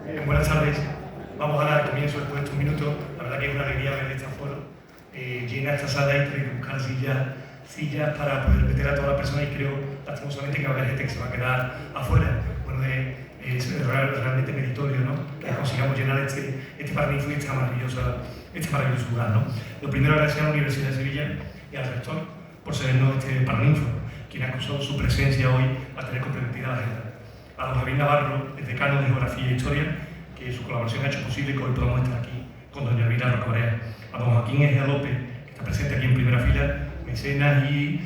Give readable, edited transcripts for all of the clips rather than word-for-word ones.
Buenas tardes. Vamos a dar comienzo después de estos minutos. La verdad que es una alegría ver este aforo llena esta sala y tener que buscar sillas para poder meter a todas las personas, y creo lastimosamente que va a haber gente que se va a quedar afuera. Bueno, es realmente meritorio, ¿no?, que consigamos llenar este Paraninfo y este maravilloso lugar, ¿no? Lo primero, agradecer a la Universidad de Sevilla y al rector por cedernos este Paraninfo, quien ha acusado su presencia hoy a tener comprometida la agenda. A don Javier Navarro, el decano de Geografía e Historia, que su colaboración ha hecho posible que hoy podamos estar aquí con doña Elvira Rocabrea. A don Joaquín Egea López, que está presente aquí en primera fila, mecenas y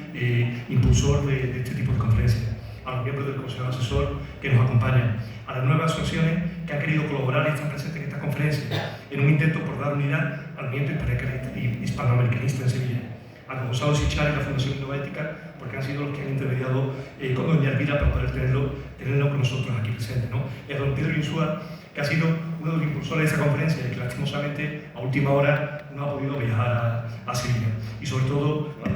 impulsor de este tipo de conferencias. A los miembros del Consejo Asesor que nos acompañan. A las nuevas asociaciones que han querido colaborar y están presentes en esta conferencia, en un intento por dar unidad al movimiento hispanoamericanista en Sevilla. A don Gonzalo Sichar y la Fundación Innovaética, porque han sido los que han intermediado con doña Elvira para poder tenerlo con nosotros aquí presentes, ¿no? Y a don Pedro Insúa, que ha sido uno de los impulsores de esa conferencia y que lastimosamente a última hora no ha podido viajar a Sevilla. Y sobre todo a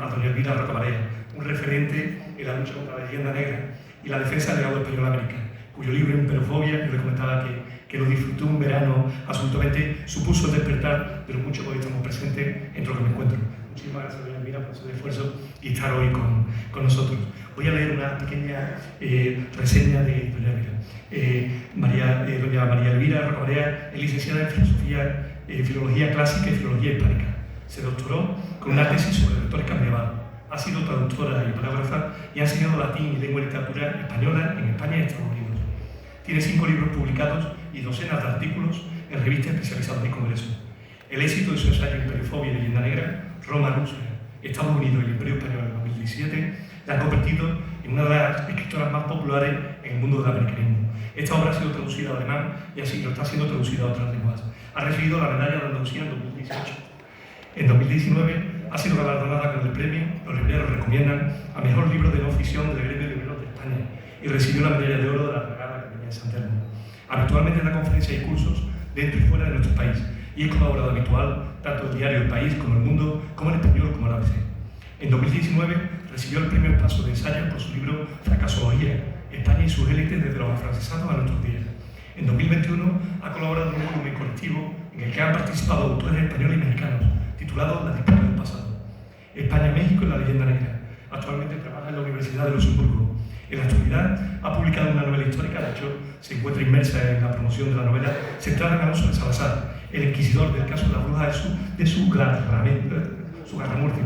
doña Elvira Rocabarea, un referente en la lucha contra la leyenda negra y la defensa del legado español en América, cuyo libro Imperofobia, yo le comentaba que lo disfrutó un verano absolutamente, supuso el despertar de lo mucho que hoy estamos presentes entre los que me encuentro. Muchísimas gracias, doña Elvira, por su esfuerzo y estar hoy con nosotros. Voy a leer una pequeña reseña de doña Elvira. Doña María Elvira Rocabrea es licenciada en Filología Clásica y Filología Hispánica. Se doctoró con una tesis sobre retórica medieval. Ha sido traductora y parágrafa y ha enseñado latín y lengua y literatura española en España y Estados Unidos. Tiene 5 libros publicados y docenas de artículos en revistas especializadas y congresos. El éxito de su ensayo Imperofobia y leyenda negra, Roma, Rusia, Estados Unidos y el Imperio Español en 2017, la ha convertido en una de las escritoras más populares en el mundo del americanismo. Esta obra ha sido traducida al alemán y así lo está siendo traducida a otras lenguas. Ha recibido la medalla de Andalucía en 2018. En 2019 ha sido galardonada con el premio Los Libreros Recomiendan a Mejor Libro de No Ficción del Gremio de Libreros de España y recibió la medalla de oro de la Real Academia de San Telmo. Habitualmente da conferencias y cursos dentro y fuera de nuestro país y es colaborador habitual tanto del diario El País como El Mundo, como en español como el ABC. En 2019 recibió el premio Paso de Ensayo por su libro Fracasología, España y sus élites desde los afrancesados a nuestros días. En 2021 ha colaborado en un volumen colectivo en el que han participado autores españoles y mexicanos, titulado La disputa del pasado. España-México y la leyenda negra. Actualmente trabaja en la Universidad de Luxemburgo. En la actualidad ha publicado una novela histórica, de hecho se encuentra inmersa en la promoción de la novela centrada en Alonso de Salazar, el inquisidor del caso de la bruja de su Garramurti,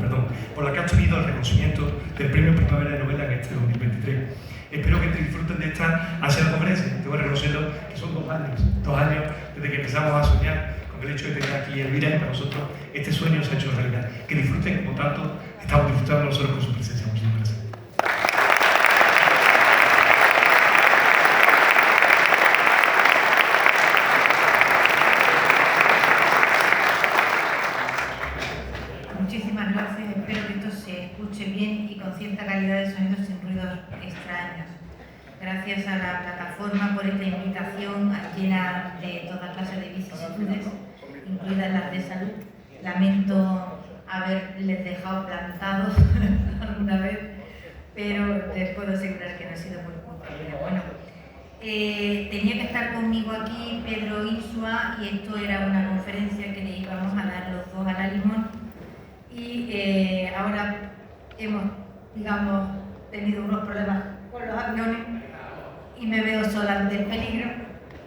por la que ha obtenido el reconocimiento del Premio Primavera de Novela en este 2023. Espero que te disfruten de esta ansiada conferencia. Tengo que reconocerlo que son 2 años desde que empezamos a soñar con el hecho de tener aquí a Elvira, y para nosotros este sueño se ha hecho realidad. Que disfruten como tanto estamos disfrutando nosotros con su presencia. Muchísimas gracias. Muchísimas gracias, espero que esto se escuche bien y con cierta calidad de sonido sin ruidos extraños. Gracias a la plataforma por esta invitación llena de toda clase de vicisitudes, incluidas las de salud. Lamento haberles dejado plantados alguna vez, pero les puedo asegurar que no ha sido muy culpa mía. Bueno, tenía que estar conmigo aquí Pedro Insua y esto era una conferencia que le íbamos a dar los dos a la Limón. Y ahora hemos, digamos, tenido unos problemas con los aviones y me veo sola ante el peligro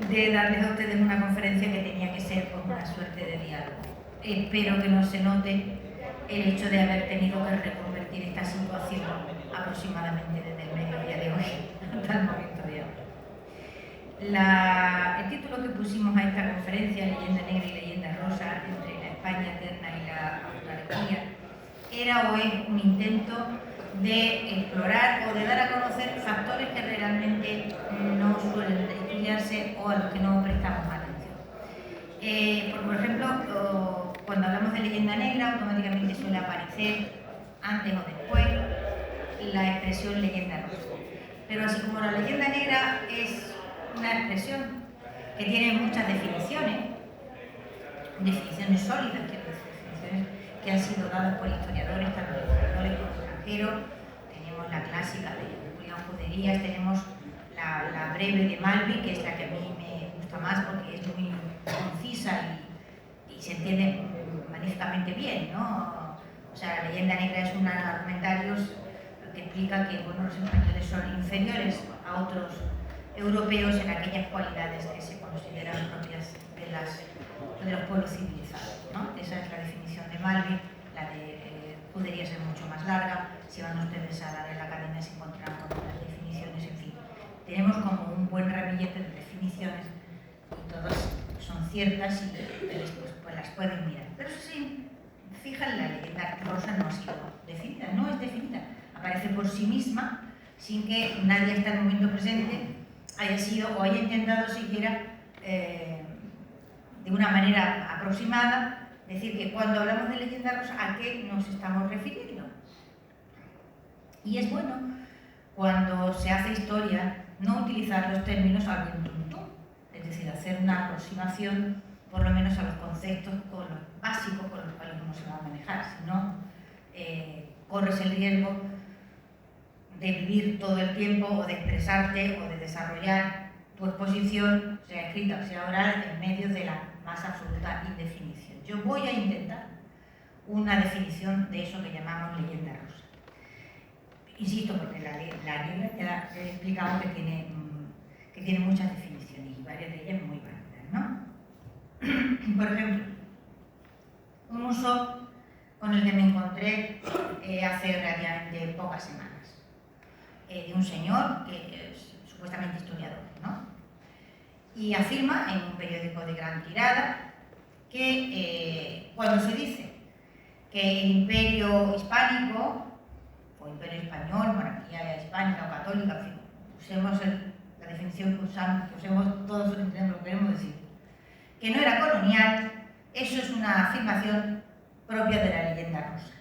de darles a ustedes una conferencia que tenía que ser con una suerte de diálogo. Espero que no se note el hecho de haber tenido que reconvertir esta situación aproximadamente desde el mediodía de hoy hasta el momento de hoy. El título que pusimos a esta conferencia, Leyenda Negra y Leyenda Rosa, entre la España eterna y la autarquía, era o es un intento de explorar o de dar a conocer factores que realmente no suelen estudiarse o a los que no prestamos atención. Por ejemplo, cuando hablamos de leyenda negra, automáticamente suele aparecer, antes o después, la expresión leyenda rosa. Pero así como la leyenda negra es una expresión que tiene muchas definiciones sólidas, definiciones que han sido dadas por historiadores, tanto españoles como extranjeros. Tenemos la clásica de Julián Juderías, tenemos la breve de Malvi, que es la que a mí me más porque es muy concisa y se entiende magníficamente bien, ¿no? O sea, la leyenda negra es un argumentario que explica que bueno, los españoles son inferiores a otros europeos en aquellas cualidades que se consideran propias de los pueblos civilizados, ¿no? Esa es la definición de Malvin. La de podría ser mucho más larga. Si van ustedes a la de la academia se encontrarán con otras definiciones, en fin. Tenemos como un buen ramillete de definiciones y todas son ciertas y después pues las pueden mirar. Pero sí, fijan, la leyenda rosa no ha sido definida, no es definida. Aparece por sí misma, sin que nadie hasta el momento presente haya sido o haya intentado siquiera de una manera aproximada decir que cuando hablamos de leyenda rosa, ¿a qué nos estamos refiriendo? Y es bueno, cuando se hace historia, no utilizar los términos al ventuntum, es decir, hacer una aproximación por lo menos a los conceptos básicos con los cuales uno se va a manejar, si no, corres el riesgo de vivir todo el tiempo o de expresarte o de desarrollar tu exposición, sea escrita o sea oral, en medio de la más absoluta indefinición. Yo voy a intentar una definición de eso que llamamos leyenda rosa. Insisto, porque la leyenda ya he explicado que tiene muchas definiciones y varias de ellas muy válidas, ¿no? Por ejemplo, un uso con el que me encontré hace relativamente pocas semanas, de un señor que es supuestamente historiador, ¿no? Y afirma en un periódico de gran tirada que cuando se dice que el imperio hispánico o imperio español, monarquía hispánica o católica, en fin, usemos la definición que usemos todos entendemos lo que queremos decir, que no era colonial, eso es una afirmación propia de la leyenda rosa.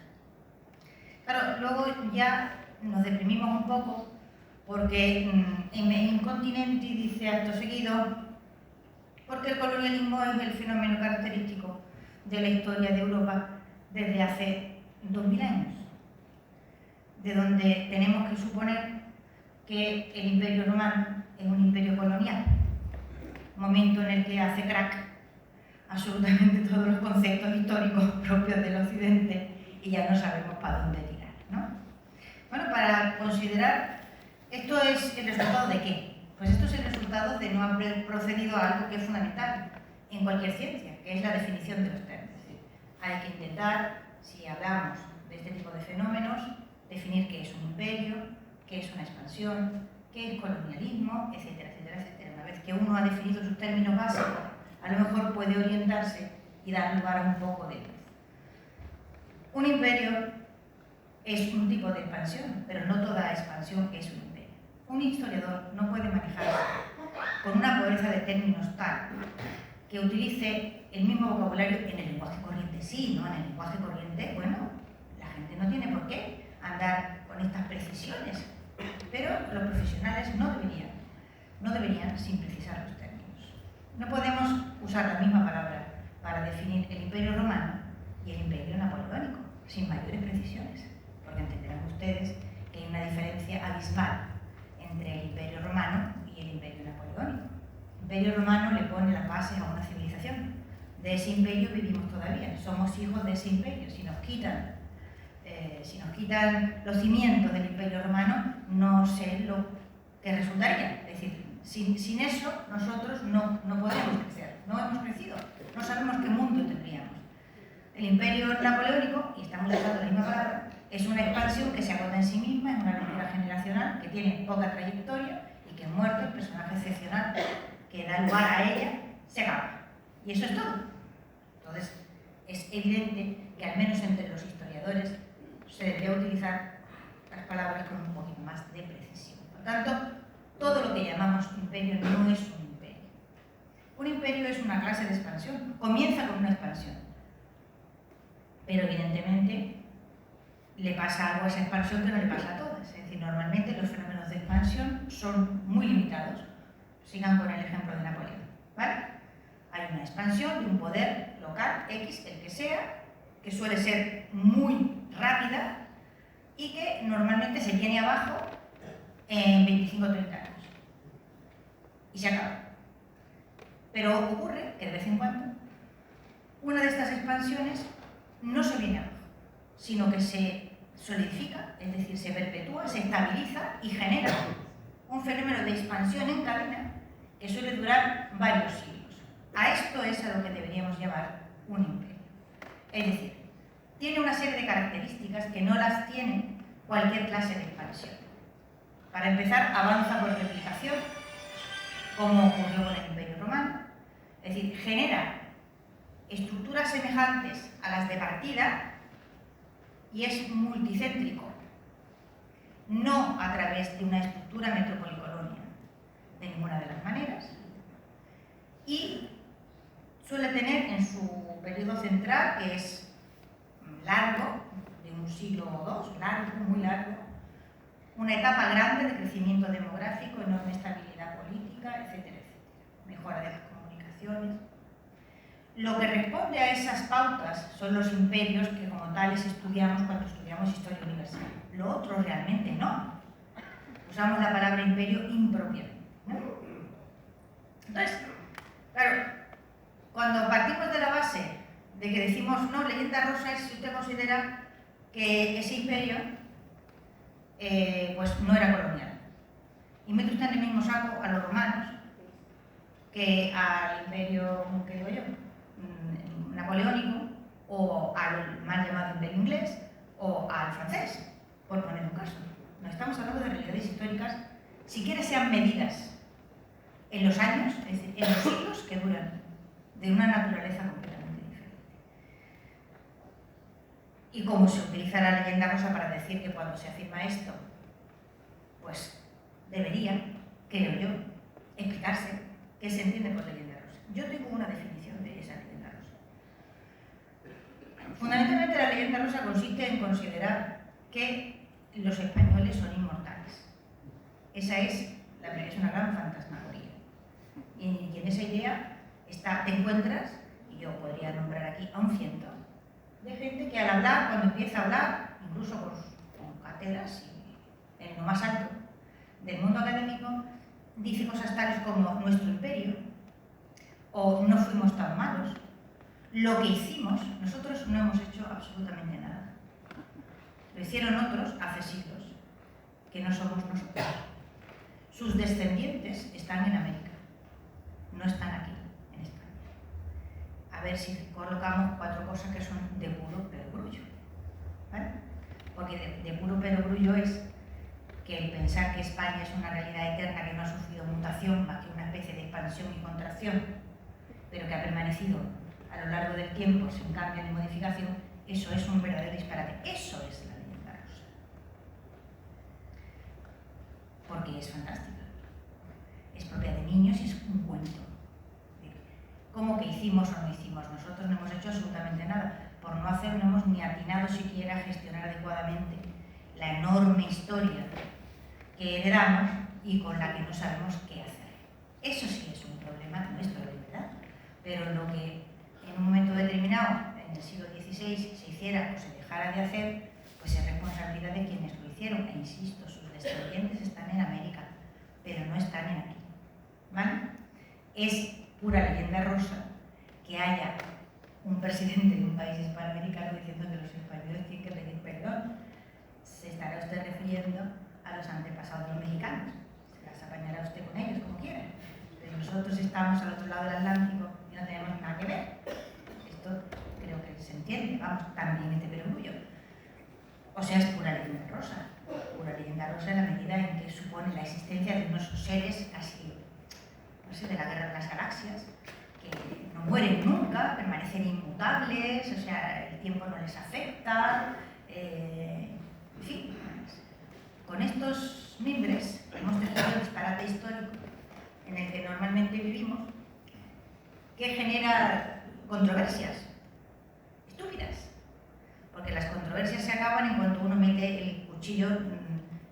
Claro, luego ya nos deprimimos un poco porque en Incontinenti dice acto seguido porque el colonialismo es el fenómeno característico de la historia de Europa desde hace 2000 años, de donde tenemos que suponer que el Imperio Romano es un imperio colonial, momento en el que hace crack absolutamente todos los conceptos históricos propios del Occidente y ya no sabemos para dónde tirar, ¿no? Bueno, para considerar, ¿esto es el resultado de qué? Pues esto es el resultado de no haber procedido a algo que es fundamental en cualquier ciencia, que es la definición de los términos. Es decir, hay que intentar, si hablamos de este tipo de fenómenos, definir qué es un imperio, qué es una expansión, qué es colonialismo, etcétera, etcétera, etcétera. Una vez que uno ha definido sus términos básicos, a lo mejor puede orientarse y dar lugar a un poco de luz. Un imperio es un tipo de expansión, pero no toda expansión es un imperio. Un historiador no puede manejarse con una pobreza de términos tal que utilice el mismo vocabulario en el lenguaje corriente. Sí, ¿no? En el lenguaje corriente, bueno, la gente no tiene por qué andar con estas precisiones, pero los profesionales no deberían sin precisar los términos. No podemos usar la misma palabra para definir el Imperio Romano y el Imperio Napoleónico, sin mayores precisiones, porque entenderán ustedes que hay una diferencia abismal entre el Imperio Romano y el Imperio Napoleónico. El Imperio Romano le pone las bases a una civilización. De ese imperio vivimos todavía, somos hijos de ese imperio. Si nos quitan los cimientos del Imperio Romano, no sé lo que resultaría. Es decir, sin eso nosotros no podemos crecer, no hemos crecido, no sabemos qué mundo tendríamos. El Imperio Napoleónico, y estamos usando la misma palabra, es una expansión que se agota en sí misma, es una locura generacional que tiene poca trayectoria y que muerto el personaje excepcional que da lugar a ella se acaba. Y eso es todo. Entonces, es evidente que al menos entre los historiadores se debería utilizar las palabras con un poquito más de precisión. Por tanto, todo lo que llamamos imperio no es un imperio. Un imperio es una clase de expansión, comienza con una expansión, pero evidentemente le pasa algo a esa expansión que no le pasa a todas. Es decir, normalmente los fenómenos de expansión son muy limitados. Sigan con el ejemplo de Napoleón, ¿vale? Hay una expansión de un poder local, X, el que sea, que suele ser muy rápida y que normalmente se viene abajo en 25 o 30 años. Y se acaba. Pero ocurre que de vez en cuando una de estas expansiones no se viene abajo, sino que se solidifica, es decir, se perpetúa, se estabiliza y genera un fenómeno de expansión en cadena que suele durar varios siglos. A esto es a lo que deberíamos llamar un imperio. Es decir, tiene una serie de características que no las tiene cualquier clase de expansión. Para empezar, avanza por replicación, como ocurrió con el Imperio Romano, es decir, genera estructuras semejantes a las de partida y es multicéntrico, no a través de una estructura metropolicolonia de ninguna de las maneras, y suele tener en su periodo central, que es largo, de un siglo o dos, largo, muy largo, una etapa grande de crecimiento demográfico, enorme estabilidad política, etcétera, etcétera, mejora de las comunicaciones. Lo que responde a esas pautas son los imperios que como tales estudiamos cuando estudiamos historia universal. Lo otro realmente no. Usamos la palabra imperio impropiamente, ¿no? Entonces, claro, cuando partimos de la base de que decimos, no, leyenda rosa es si usted considera que ese imperio pues no era colonial. Y mete usted en el mismo saco a los romanos que al imperio, ¿qué digo yo?, napoleónico, o al mal llamado imperio inglés, o al francés, por poner un caso. No estamos hablando de realidades históricas, siquiera sean medidas en los años, es decir, en los siglos que duran, de una naturaleza completamente diferente. Y como se utiliza la leyenda rosa para decir que cuando se afirma esto, pues debería, creo yo, explicarse qué se entiende por leyenda rosa. Yo tengo una definición de esa leyenda rosa. Fundamentalmente la leyenda rosa consiste en considerar que los españoles son inmortales. Esa es una gran fantasmagoría. Y en esa idea te encuentras, y yo podría nombrar aquí a un ciento, de gente que al hablar, cuando empieza a hablar, incluso con cátedras y en lo más alto del mundo académico, dice cosas tales como nuestro imperio, o no fuimos tan malos. Lo que hicimos, nosotros no hemos hecho absolutamente nada. Lo hicieron otros hace siglos, que no somos nosotros. Sus descendientes están en América, no están aquí, en España. A ver si colocamos 4 cosas que son de puro perogrullo, ¿vale? Porque de puro perogrullo es que el pensar que España es una realidad eterna que no ha sufrido mutación más que una especie de expansión y contracción, pero que ha permanecido a lo largo del tiempo sin cambio ni modificación, eso es un verdadero disparate. Eso es la leyenda rosa. Porque es fantástica. Es propia de niños y es un cuento. ¿Cómo que hicimos o no hicimos? Nosotros no hemos hecho absolutamente nada. Por no hacer, no hemos ni atinado siquiera a gestionar adecuadamente la enorme historia que heredamos y con la que no sabemos qué hacer. Eso sí es un problema nuestro, de verdad. Pero lo que en un momento determinado, en el siglo XVI, se hiciera o se dejara de hacer, pues es responsabilidad de quienes lo hicieron. E insisto, sus descendientes están en América, pero no están en aquí. ¿Vale? Es pura leyenda rosa que haya un presidente de un país hispanoamericano diciendo que los españoles tienen que pedir perdón. Se estará usted refiriendo a los antepasados de los mexicanos. Se las apañará usted con ellos, como quiera. Pero nosotros estamos al otro lado del Atlántico y no tenemos nada que ver. Esto creo que se entiende, vamos, también este perogrullo. O sea, es pura leyenda rosa. Pura leyenda rosa en la medida en que supone la existencia de unos seres casi, no sé, de la guerra de las galaxias, que no mueren nunca, permanecen inmutables, o sea, el tiempo no les afecta, en fin. Con estos mimbres hemos tenido el disparate histórico en el que normalmente vivimos, que genera controversias estúpidas, porque las controversias se acaban en cuanto uno mete el cuchillo,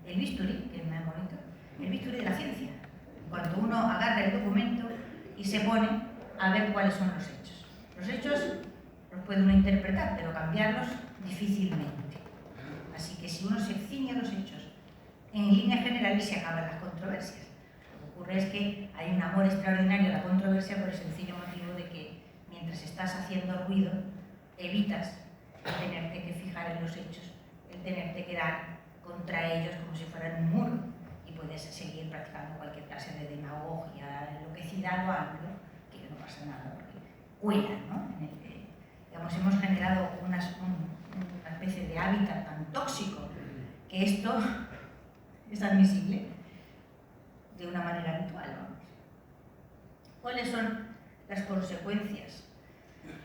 el bisturí, que es más bonito, el bisturí de la ciencia, en cuanto uno agarra el documento y se pone a ver cuáles son los hechos. Los hechos los puede uno interpretar, pero cambiarlos difícilmente. Así que si uno se ciñe a los hechos en líneas generales se acaban las controversias. Lo que ocurre es que hay un amor extraordinario a la controversia por el sencillo motivo de que mientras estás haciendo ruido, evitas el tenerte que fijar en los hechos, el tenerte que dar contra ellos como si fueran un muro, y puedes seguir practicando cualquier clase de demagogia, enloquecida o algo, que no pasa nada, porque cuela, ¿no? En el que, digamos, hemos generado una especie de hábitat tan tóxico que esto es admisible de una manera habitual, vamos. ¿Cuáles son las consecuencias?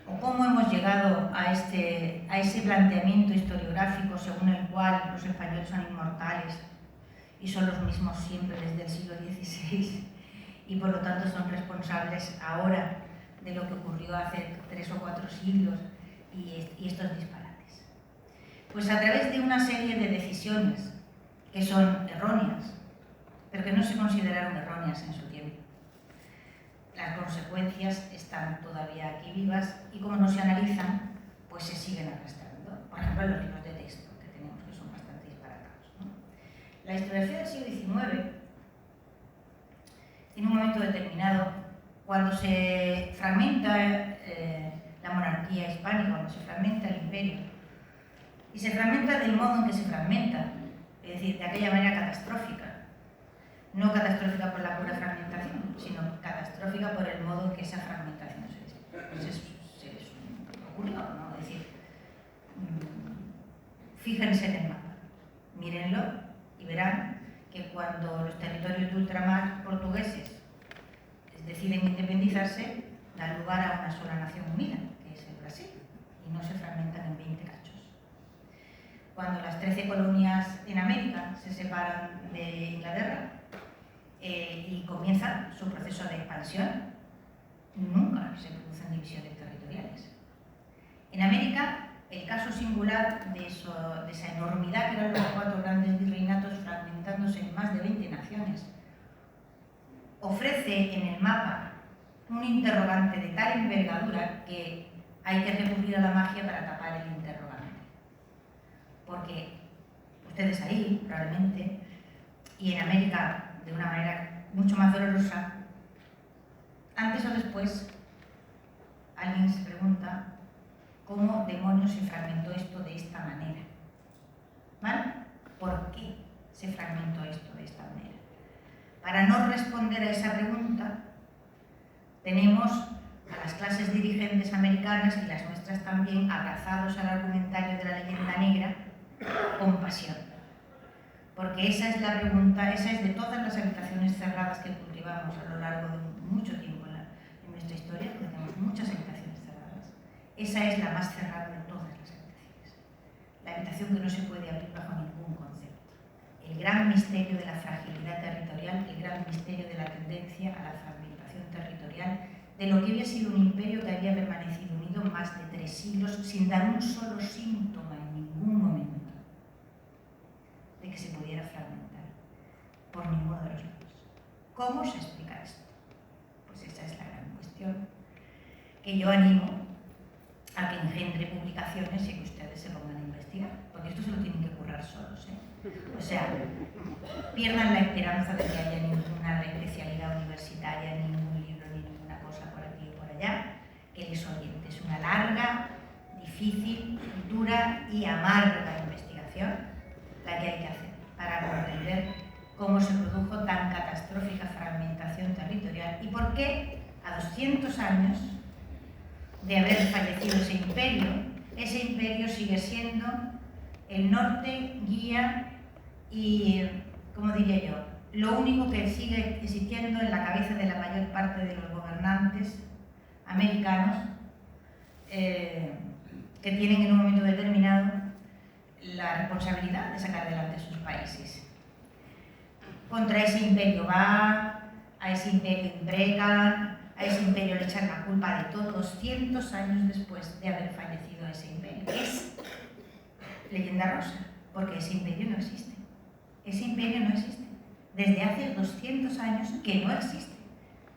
¿O cómo hemos llegado a ese planteamiento historiográfico según el cual los españoles son inmortales y son los mismos siempre desde el siglo XVI y por lo tanto son responsables ahora de lo que ocurrió hace 3 o 4 siglos y estos disparates? Pues a través de una serie de decisiones que son erróneas, pero que no se consideraron erróneas en su tiempo. Las consecuencias están todavía aquí vivas y como no se analizan, pues se siguen arrastrando. Por ejemplo, en los libros de texto que tenemos, que son bastante disparatados, ¿no? La historiografía del siglo XIX, en un momento determinado, cuando se fragmenta la monarquía hispánica, cuando se fragmenta el imperio, y se fragmenta del modo en que se fragmenta, es decir, de aquella manera catastrófica, no catastrófica por la pura fragmentación, sino catastrófica por el modo en que esa fragmentación se ocurrió, ¿no? Es decir, fíjense en el mapa, mírenlo y verán que cuando los territorios de ultramar portugueses deciden independizarse, dan lugar a una sola nación unida, que es el Brasil, y no se fragmentan en 20 cachos. Cuando las 13 colonias en América se separan de Inglaterra, y comienza su proceso de expansión, nunca se producen divisiones territoriales. En América, el caso singular de esa enormidad que eran los 4 grandes virreinatos fragmentándose en más de 20 naciones, ofrece en el mapa un interrogante de tal envergadura que hay que recurrir a la magia para tapar el interrogante. Porque ustedes ahí, probablemente, y en América de una manera mucho más dolorosa, antes o después alguien se pregunta cómo demonios se fragmentó esto de esta manera. ¿Vale? ¿Por qué se fragmentó esto de esta manera? Para no responder a esa pregunta, tenemos a las clases dirigentes americanas y las nuestras también abrazados al argumentario de la leyenda negra con pasión. Porque esa es la pregunta, esa es de todas las habitaciones cerradas que cultivamos a lo largo de mucho tiempo en nuestra historia, porque tenemos muchas habitaciones cerradas. Esa es la más cerrada de todas las habitaciones. La habitación que no se puede abrir bajo ningún concepto. El gran misterio de la fragilidad territorial, el gran misterio de la tendencia a la fragmentación territorial, de lo que había sido un imperio que había permanecido unido más de 3 siglos sin dar un solo síntoma en ningún momento de que se pudiera fragmentar por ninguno de los lados. ¿Cómo se explica esto? Pues esa es la gran cuestión que yo animo a que engendre publicaciones y que ustedes se pongan a investigar, porque esto se lo tienen que currar solos, ¿eh? O sea, pierdan la esperanza de que haya ninguna especialidad universitaria, ningún libro, ni ninguna cosa por aquí o por allá que les oriente. Es una larga, difícil, dura y amarga investigación la que hay que hacer para comprender cómo se produjo tan catastrófica fragmentación territorial y por qué a 200 años de haber fallecido ese imperio sigue siendo el norte, guía y, ¿cómo diría yo?, lo único que sigue existiendo en la cabeza de la mayor parte de los gobernantes americanos que tienen en un momento determinado la responsabilidad de sacar adelante sus países. Contra ese imperio va, a ese imperio imprecan, a ese imperio le echan la culpa de todo 200 años después de haber fallecido ese imperio. Es leyenda rosa, porque ese imperio no existe. Ese imperio no existe. Desde hace 200 años que no existe.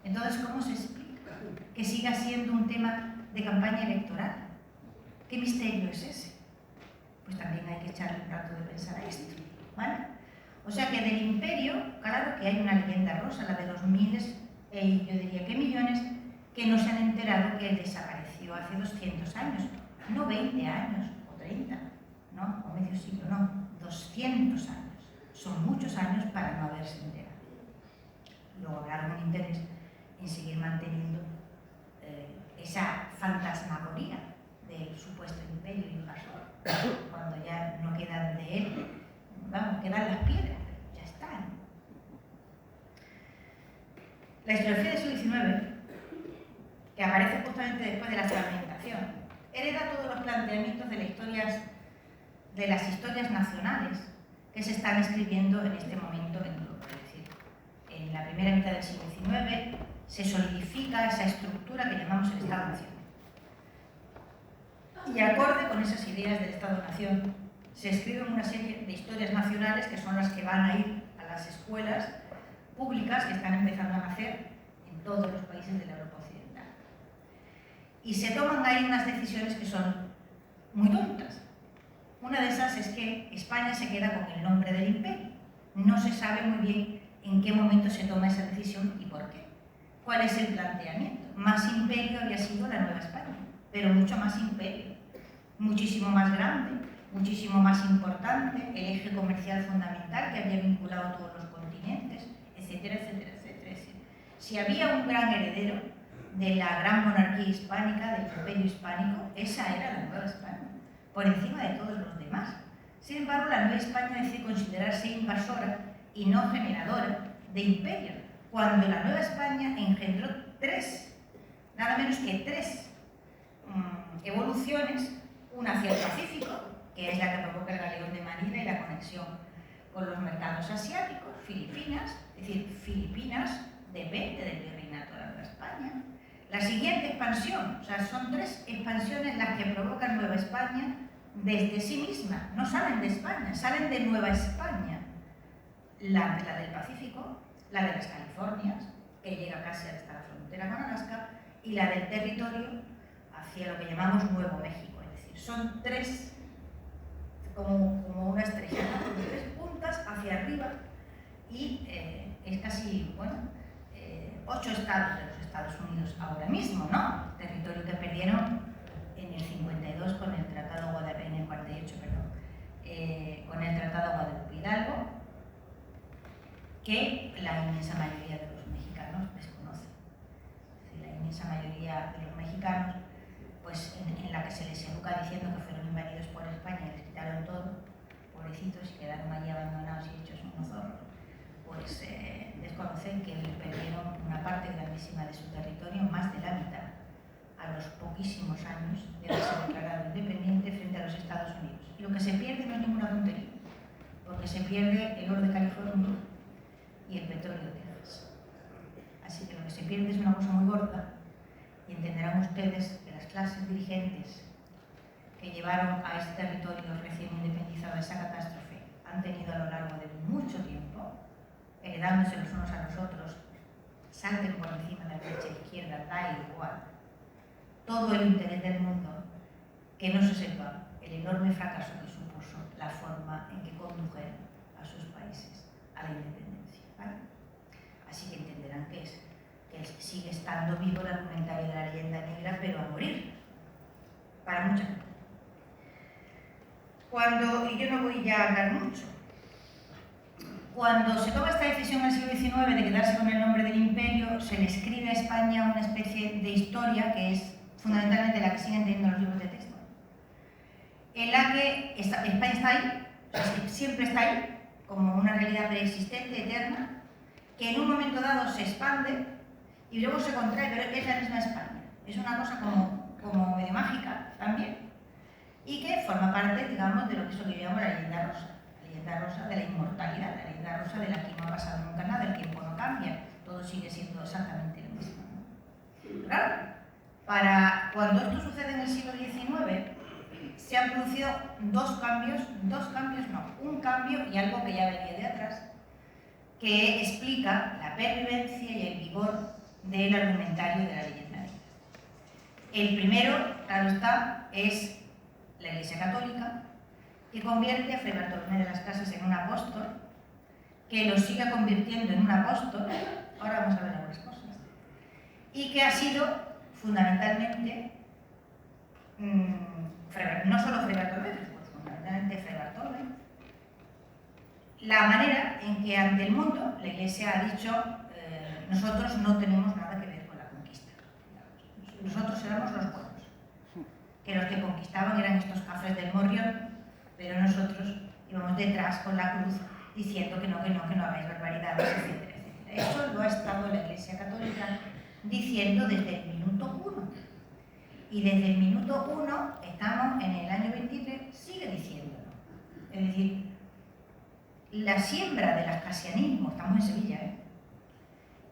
Entonces, ¿cómo se explica que siga siendo un tema de campaña electoral? ¿Qué misterio es ese? Pues también hay que echarle un rato de pensar a esto, ¿vale? O sea que del imperio, claro que hay una leyenda rosa, la de los miles, y yo diría que millones, que no se han enterado que él desapareció hace 200 años, no 20 años o 30, ¿no? O medio siglo, no, 200 años. Son muchos años para no haberse enterado. Luego habrá algún interés en seguir manteniendo esa fantasmagoría del supuesto imperio invasor, cuando ya no quedan de él, vamos, quedan las piedras, ya están. La historiografía del siglo XIX, que aparece justamente después de la fragmentación, hereda todos los planteamientos de las historias nacionales que se están escribiendo en este momento en Europa. Es decir, en la primera mitad del siglo XIX se solidifica esa estructura que llamamos el Estado-Nación. Y acorde con esas ideas del Estado-Nación, se escriben una serie de historias nacionales que son las que van a ir a las escuelas públicas que están empezando a nacer en todos los países de la Europa occidental. Y se toman ahí unas decisiones que son muy tontas. Una de esas es que España se queda con el nombre del imperio. No se sabe muy bien en qué momento se toma esa decisión y por qué. ¿Cuál es el planteamiento? Más imperio había sido la Nueva España, pero mucho más imperio, muchísimo más grande, muchísimo más importante, el eje comercial fundamental que había vinculado todos los continentes, etcétera, etcétera, etcétera. Si había un gran heredero de la gran monarquía hispánica, del imperio hispánico, esa era la Nueva España, por encima de todos los demás. Sin embargo, la Nueva España decide considerarse invasora y no generadora de imperio, cuando la Nueva España engendró nada menos que tres evoluciones, una hacia el Pacífico, que es la que provoca el galeón de Manila y la conexión con los mercados asiáticos, Filipinas, es decir, Filipinas depende del virreinato de la Nueva España. La siguiente expansión, o sea, son tres expansiones las que provocan Nueva España desde sí misma, no salen de España, salen de Nueva España. La del Pacífico, la de las Californias, que llega casi hasta la frontera con Alaska, y la del territorio hacia lo que llamamos Nuevo México. Es decir, son tres, como una estrella, ¿no? Tres puntas hacia arriba y es casi, bueno, 8 estados de los Estados Unidos ahora mismo, ¿no? Territorio que perdieron en el 52 con el Tratado Guadalupe, en el 48, perdón, con el Tratado Guadalupe Hidalgo, que la inmensa mayoría de los mexicanos desconocen. Es decir, la inmensa mayoría de los mexicanos, pues en la que se les educa diciendo que fueron invadidos por España y les quitaron todo, pobrecitos, y quedaron allí abandonados y hechos unos zorros, pues desconocen que perdieron una parte grandísima de su territorio, más de la mitad, a los poquísimos años de haberse declarado independiente frente a los Estados Unidos. Y lo que se pierde no es ninguna tontería, porque se pierde el oro de California y el petróleo de Texas. Así que lo que se pierde es una cosa muy gorda, y entenderán ustedes que las clases dirigentes que llevaron a este territorio recién independizado esa catástrofe han tenido a lo largo de mucho tiempo, heredándose los unos a los otros, salten por encima de la derecha e izquierda, da igual, todo el interés del mundo, que no se sepa el enorme fracaso que supuso la forma en que condujeron a sus países a la independencia, ¿vale? Así que entenderán que sigue estando vivo el argumentario de la leyenda negra, pero a morir, para mucha gente. Y yo no voy ya a hablar mucho, cuando se toma esta decisión en el siglo XIX de quedarse con el nombre del imperio, se le escribe a España una especie de historia que es fundamentalmente la que siguen teniendo los libros de texto, en la que España está ahí, o sea, siempre está ahí, como una realidad preexistente, eterna, que en un momento dado se expande y luego se contrae, pero es la misma España. Es una cosa como medio mágica también, y que forma parte, digamos, de lo que es lo que yo llamo la leyenda rosa de la inmortalidad, la leyenda rosa de la que no ha pasado nunca nada, el tiempo no cambia, todo sigue siendo exactamente lo mismo, ¿no? Claro, cuando esto sucede en el siglo XIX, se han producido un cambio y algo que ya venía de atrás, que explica la pervivencia y el vigor del argumentario de la leyenda negra. El primero, claro está, es la Iglesia Católica, que convierte a Fray Bartolomé de las Casas en un apóstol que lo sigue convirtiendo en un apóstol, ahora vamos a ver algunas cosas, y que ha sido fundamentalmente, no solo Fray Bartolomé, pues fundamentalmente Fray Bartolomé, la manera en que ante el mundo la Iglesia ha dicho nosotros no tenemos nada que ver con la conquista. Nosotros éramos los buenos, que los que conquistaban eran estos cafres del Morrión, pero nosotros íbamos detrás con la cruz diciendo que no hagáis barbaridades, etcétera, etcétera. Eso lo ha estado la Iglesia Católica diciendo desde el minuto 1. Y desde el minuto 1, estamos en el año 23, sigue diciéndolo. Es decir, la siembra del ascasianismo, estamos en Sevilla,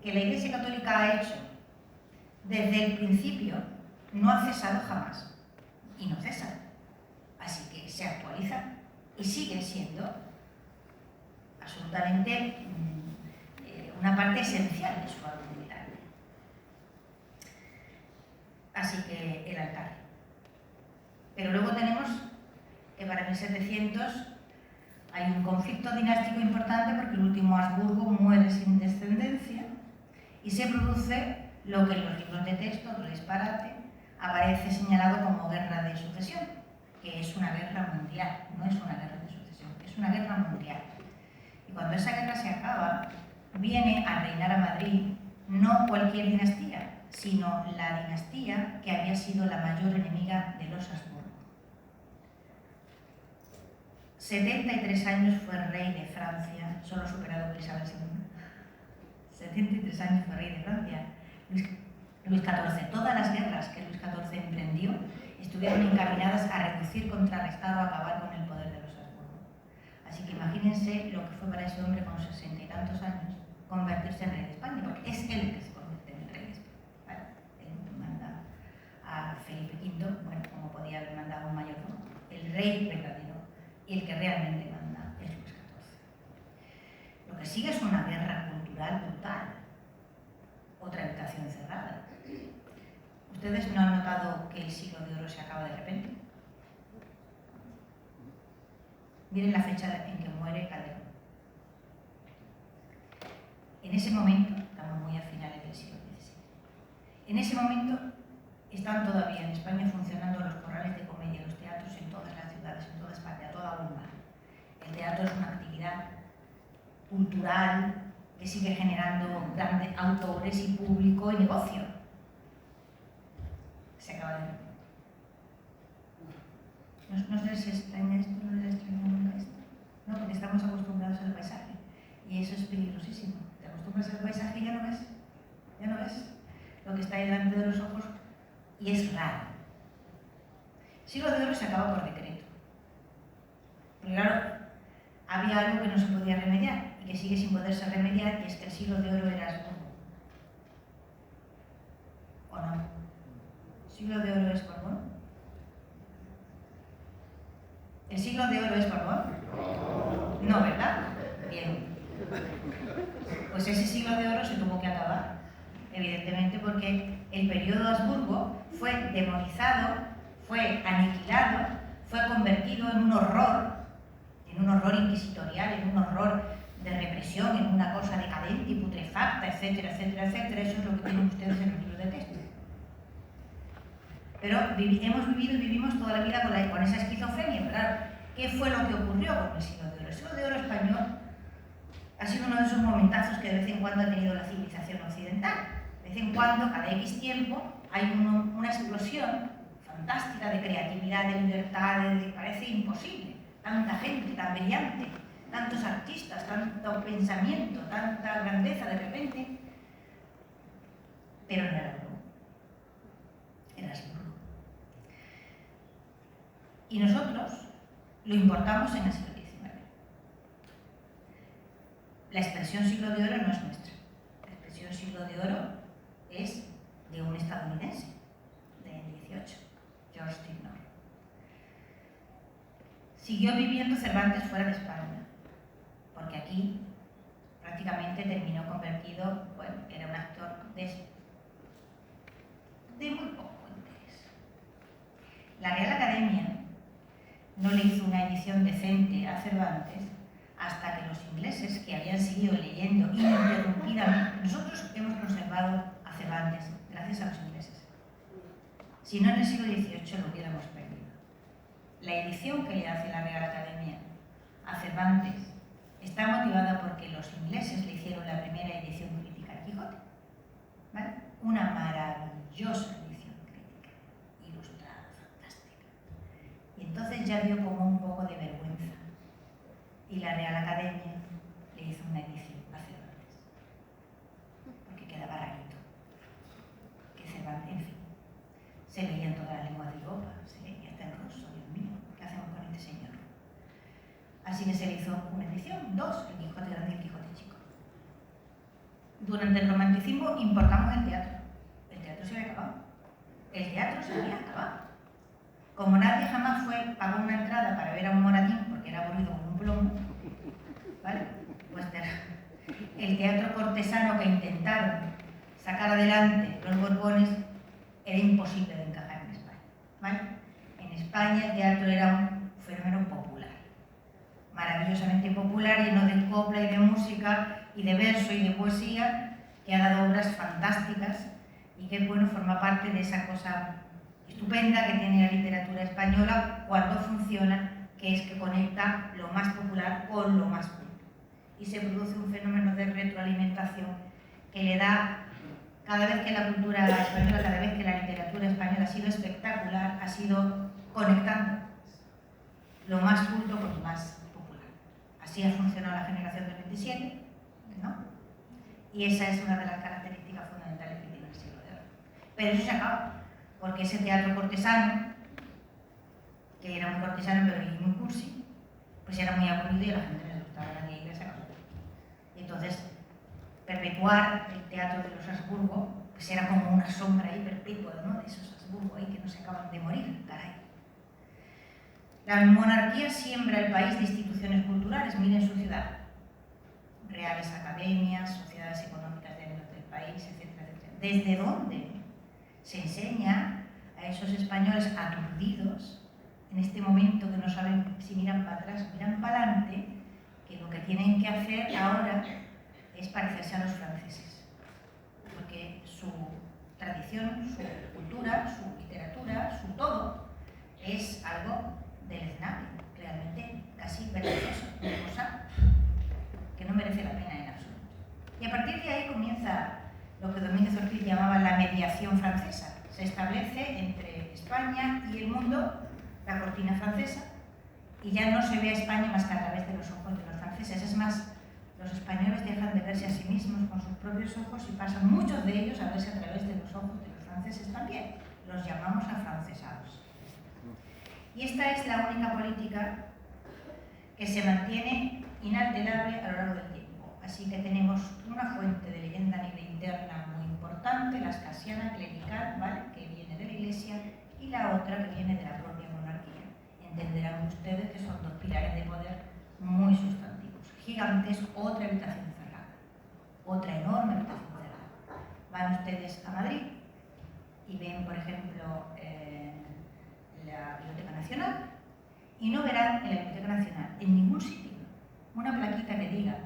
que la Iglesia Católica ha hecho desde el principio, no ha cesado jamás. Y no cesa. Así que se actualiza y sigue siendo absolutamente una parte esencial de su argumentario. Así que el altar. Pero luego tenemos que para 1700 hay un conflicto dinástico importante porque el último Habsburgo muere sin descendencia y se produce lo que en los libros de texto, otro disparate, aparece señalado como guerra de sucesión, que es una guerra mundial, no es una guerra de sucesión, es una guerra mundial. Y cuando esa guerra se acaba, viene a reinar a Madrid no cualquier dinastía, sino la dinastía que había sido la mayor enemiga de los Habsburgo. 73 años fue rey de Francia, solo superado por Isabel II. 73 años fue rey de Francia. Luis XIV, todas las guerras que Luis XIV emprendió estuvieron encaminadas a reducir, contrarrestar o acabar con el poder de los Habsburgo. Así que imagínense lo que fue para ese hombre con 60 y tantos años convertirse en rey de España, porque es él que se convierte en rey de España. ¿Vale? Él manda a Felipe V, bueno, como podía haber mandado un mayordomo, el rey verdadero y el que realmente manda es Luis XIV. Lo que sigue es una guerra cultural brutal, otra habitación cerrada. ¿Ustedes no han notado que el siglo de oro se acaba de repente? Miren la fecha en que muere Calderón. En ese momento, estamos muy a finales del siglo XVI, en ese momento están todavía en España funcionando los corrales de comedia, los teatros en todas las ciudades, en toda España, a toda bomba. El teatro es una actividad cultural que sigue generando grandes autores y público y negocio. Se acaba de repente. ¿No se les extraña esto? ¿No les extraña nunca esto? No, porque estamos acostumbrados al paisaje y eso es peligrosísimo. Te acostumbras al paisaje y ya no ves lo que está ahí delante de los ojos y es raro. El siglo de oro se acaba por decreto. Porque claro, había algo que no se podía remediar y que sigue sin poderse remediar, y es que el siglo de oro era Habsburgo. ¿O no? ¿El siglo de oro es Borbón? ¿El siglo de oro es Borbón? No, ¿verdad? Bien. Pues ese siglo de oro se tuvo que acabar, evidentemente, porque el periodo Habsburgo fue demonizado, fue aniquilado, fue convertido en un horror inquisitorial, en un horror de represión, en una cosa decadente y putrefacta, etcétera, etcétera, etcétera. Eso es lo que tienen ustedes en los libros de texto. Pero hemos vivido y vivimos toda la vida con esa esquizofrenia. Claro, ¿qué fue lo que ocurrió con el siglo de oro? El siglo de oro español ha sido uno de esos momentazos que de vez en cuando ha tenido la civilización occidental. De vez en cuando, cada X tiempo, hay una explosión fantástica de creatividad, de libertad, parece imposible. Tanta gente tan brillante, tantos artistas, tanto pensamiento, tanta grandeza de repente, pero no era Habsburgo. Era Habsburgo. Y nosotros lo importamos en el siglo XIX. La expresión siglo de oro no es nuestra. La expresión siglo de oro es de un estadounidense, del 18, George Tignor. Siguió viviendo Cervantes fuera de España, porque aquí prácticamente terminó convertido, bueno, era un actor de muy poco interés. La Real Academia no le hizo una edición decente a Cervantes hasta que los ingleses, que habían seguido leyendo ininterrumpidamente, nosotros hemos conservado a Cervantes gracias a los ingleses. Si no, en el siglo XVIII lo hubiéramos perdido. La edición que le hace la Real Academia a Cervantes está motivada porque los ingleses le hicieron la primera edición crítica al Quijote, ¿vale? Una maravillosa edición crítica, ilustrada, fantástica. Y entonces ya dio como un poco de vergüenza. Y la Real Academia le hizo una edición a Cervantes, porque quedaba rarito. Que Cervantes, en fin, se leía en toda la lengua de Europa, se leía hasta en ruso, Dios mío, ¿qué hacemos con este señor? Así que se le hizo una edición, dos, el Quijote Grande y el Quijote Chico. Durante el romanticismo importamos el teatro. El teatro se había acabado. El teatro se había acabado. Como nadie jamás pagó una entrada para ver a un Moratín, porque era aburrido como un plomo, ¿vale? Pues el teatro cortesano que intentaron sacar adelante los Borbones era imposible de encajar en España, ¿vale? En España el teatro era un fenómeno popular, maravillosamente popular, lleno de copla y de música y de verso y de poesía, que ha dado obras fantásticas y que, bueno, forma parte de esa cosa estupenda que tiene la literatura española cuando funciona, que es que conecta lo más popular con lo más culto. Y se produce un fenómeno de retroalimentación que le da, cada vez que la cultura española, cada vez que la literatura española ha sido espectacular, ha sido conectando lo más culto con lo más popular. Así ha funcionado la generación del 27, ¿no? Y esa es una de las características fundamentales que tiene el siglo de oro. Pero eso se acaba, porque ese teatro cortesano, que era muy cortesano pero muy cursi, pues era muy aburrido y a la gente les gustaba la que iba y se acabó. Y entonces, perpetuar el teatro de los Habsburgo, pues era como una sombra ahí perpetua, ¿no? De esos Habsburgo ahí que no se acaban de morir, caray. La monarquía siembra el país de instituciones culturales, miren su ciudad. Reales academias, sociedades económicas de ánimos del país, etcétera, etcétera. ¿Desde dónde se enseña a esos españoles aturdidos, en este momento que no saben si miran para atrás o miran para adelante, que lo que tienen que hacer ahora es parecerse a los franceses? Porque su tradición, su cultura, su literatura, su todo, es algo deleznable, realmente casi vergonzoso, una cosa que no merece la pena en absoluto. Y a partir de ahí comienza lo que Domínguez Ortiz llamaba la mediación francesa. Se establece entre España y el mundo la cortina francesa y ya no se ve a España más que a través de los ojos de los franceses. Es más, los españoles dejan de verse a sí mismos con sus propios ojos y pasan muchos de ellos a verse a través de los ojos de los franceses también. Los llamamos afrancesados. Y esta es la única política que se mantiene inalterable a lo largo del tiempo. Así que tenemos una fuente de leyenda negra interna muy importante, la ascasiana clerical, ¿vale?, que viene de la Iglesia, y la otra que viene de la propia monarquía. Entenderán ustedes que son dos pilares de poder muy sustantivos. Gigantes, otra habitación cerrada, otra enorme habitación cerrada. Van ustedes a Madrid y ven, por ejemplo, la Biblioteca Nacional, y no verán en la Biblioteca Nacional, en ningún sitio, una plaquita que diga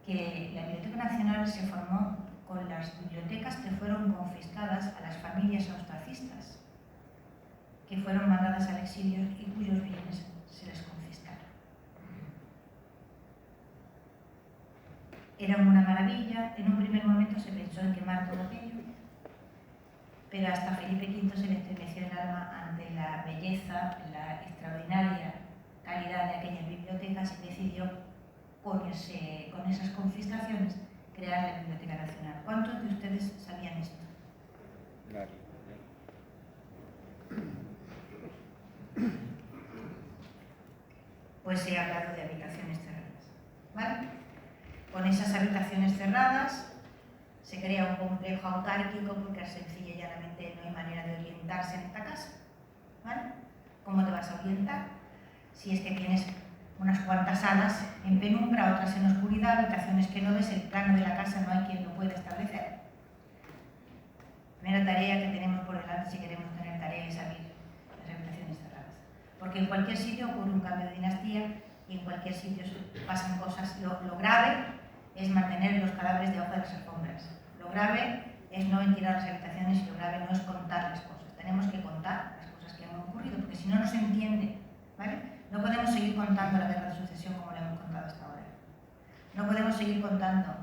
que la Biblioteca Nacional se formó con las bibliotecas que fueron confiscadas a las familias austracistas, que fueron mandadas al exilio y cuyos bienes se les confiscaron. Eran una maravilla, en un primer momento se pensó en quemar todo aquello, pero hasta Felipe V se le estremeció el alma ante la belleza, la extraordinaria calidad de aquellas bibliotecas y decidió, con esas confiscaciones, crear la Biblioteca Nacional. ¿Cuántos de ustedes sabían esto? Pues he hablado de habitaciones cerradas, ¿vale? Con esas habitaciones cerradas se crea un complejo autárquico porque sencilla y llanamente no hay manera de orientarse en esta casa, ¿vale? ¿Cómo te vas a orientar? Si es que tienes unas cuantas salas en penumbra, otras en oscuridad, habitaciones que no ves, el plano de la casa no hay quien lo pueda establecer. Primera tarea que tenemos por delante si queremos tener tarea es abrir las habitaciones cerradas. Porque en cualquier sitio ocurre un cambio de dinastía y en cualquier sitio pasan cosas. Lo grave es mantener los cadáveres debajo de las alfombras. Lo grave es no ventilar las habitaciones y lo grave no es contar las cosas. Tenemos que contar las cosas que han ocurrido, porque si no, no se entiende, ¿vale? No podemos seguir contando la guerra de sucesión como la hemos contado hasta ahora. No podemos seguir contando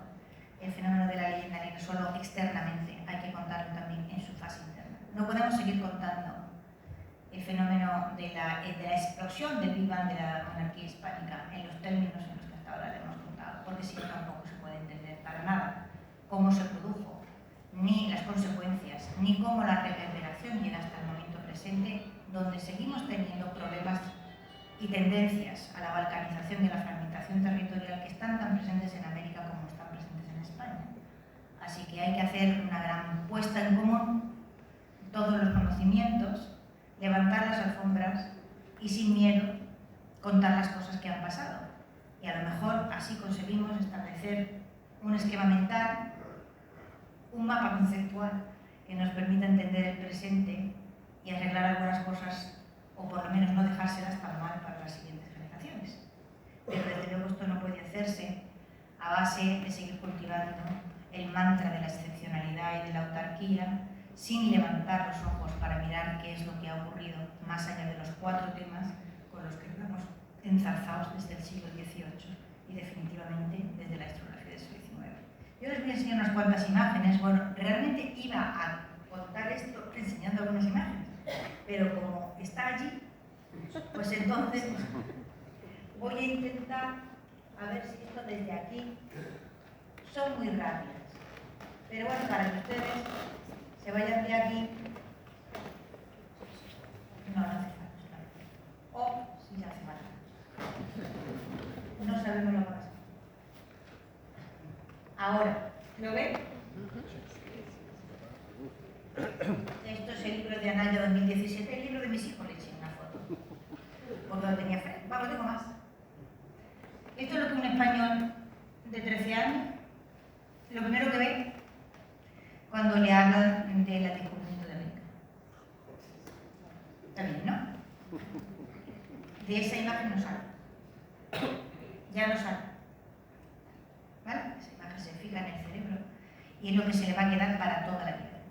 el fenómeno de la leyenda negra solo externamente, hay que contarlo también en su fase interna. No podemos seguir contando el fenómeno de la explosión del Big Bang de la monarquía hispánica en los términos en los que hasta ahora le hemos contado, porque si no tampoco se puede entender para nada cómo se produjo, ni las consecuencias, ni cómo la reverberación llega hasta el momento presente, donde seguimos teniendo problemas y tendencias a la balcanización y a la fragmentación territorial que están tan presentes en América como están presentes en España. Así que hay que hacer una gran puesta en común, todos los conocimientos, levantar las alfombras y sin miedo contar las cosas que han pasado. Y a lo mejor así conseguimos establecer un esquema mental, un mapa conceptual que nos permita entender el presente y arreglar algunas cosas, o por lo menos no dejárselas tan mal para las siguientes generaciones. Pero desde luego esto no puede hacerse a base de seguir cultivando el mantra de la excepcionalidad y de la autarquía, sin levantar los ojos para mirar qué es lo que ha ocurrido más allá de los 4 temas con los que estamos enzarzados desde el siglo XVIII y definitivamente desde la historiografía del siglo XIX. Yo les voy a enseñar unas cuantas imágenes. Bueno, realmente iba a contar esto enseñando algunas imágenes, pero como está allí, pues entonces voy a intentar a ver si esto desde aquí son muy rápidas. Pero bueno, para que ustedes se vayan de aquí, no hace falta. O sí hace falta. No sabemos lo que pasa. Ahora, ¿lo ven? Esto es el libro de Anaya 2017, el libro de mis hijos, le eché una foto. Porque lo tenía frente. Vamos, tengo más. Esto es lo que un español de 13 años, lo primero que ve cuando le hablan del descubrimiento de América. Está bien, ¿no? De esa imagen no sale. Ya no sale. ¿Vale? Esa imagen se fija en el cerebro y es lo que se le va a quedar para toda la vida.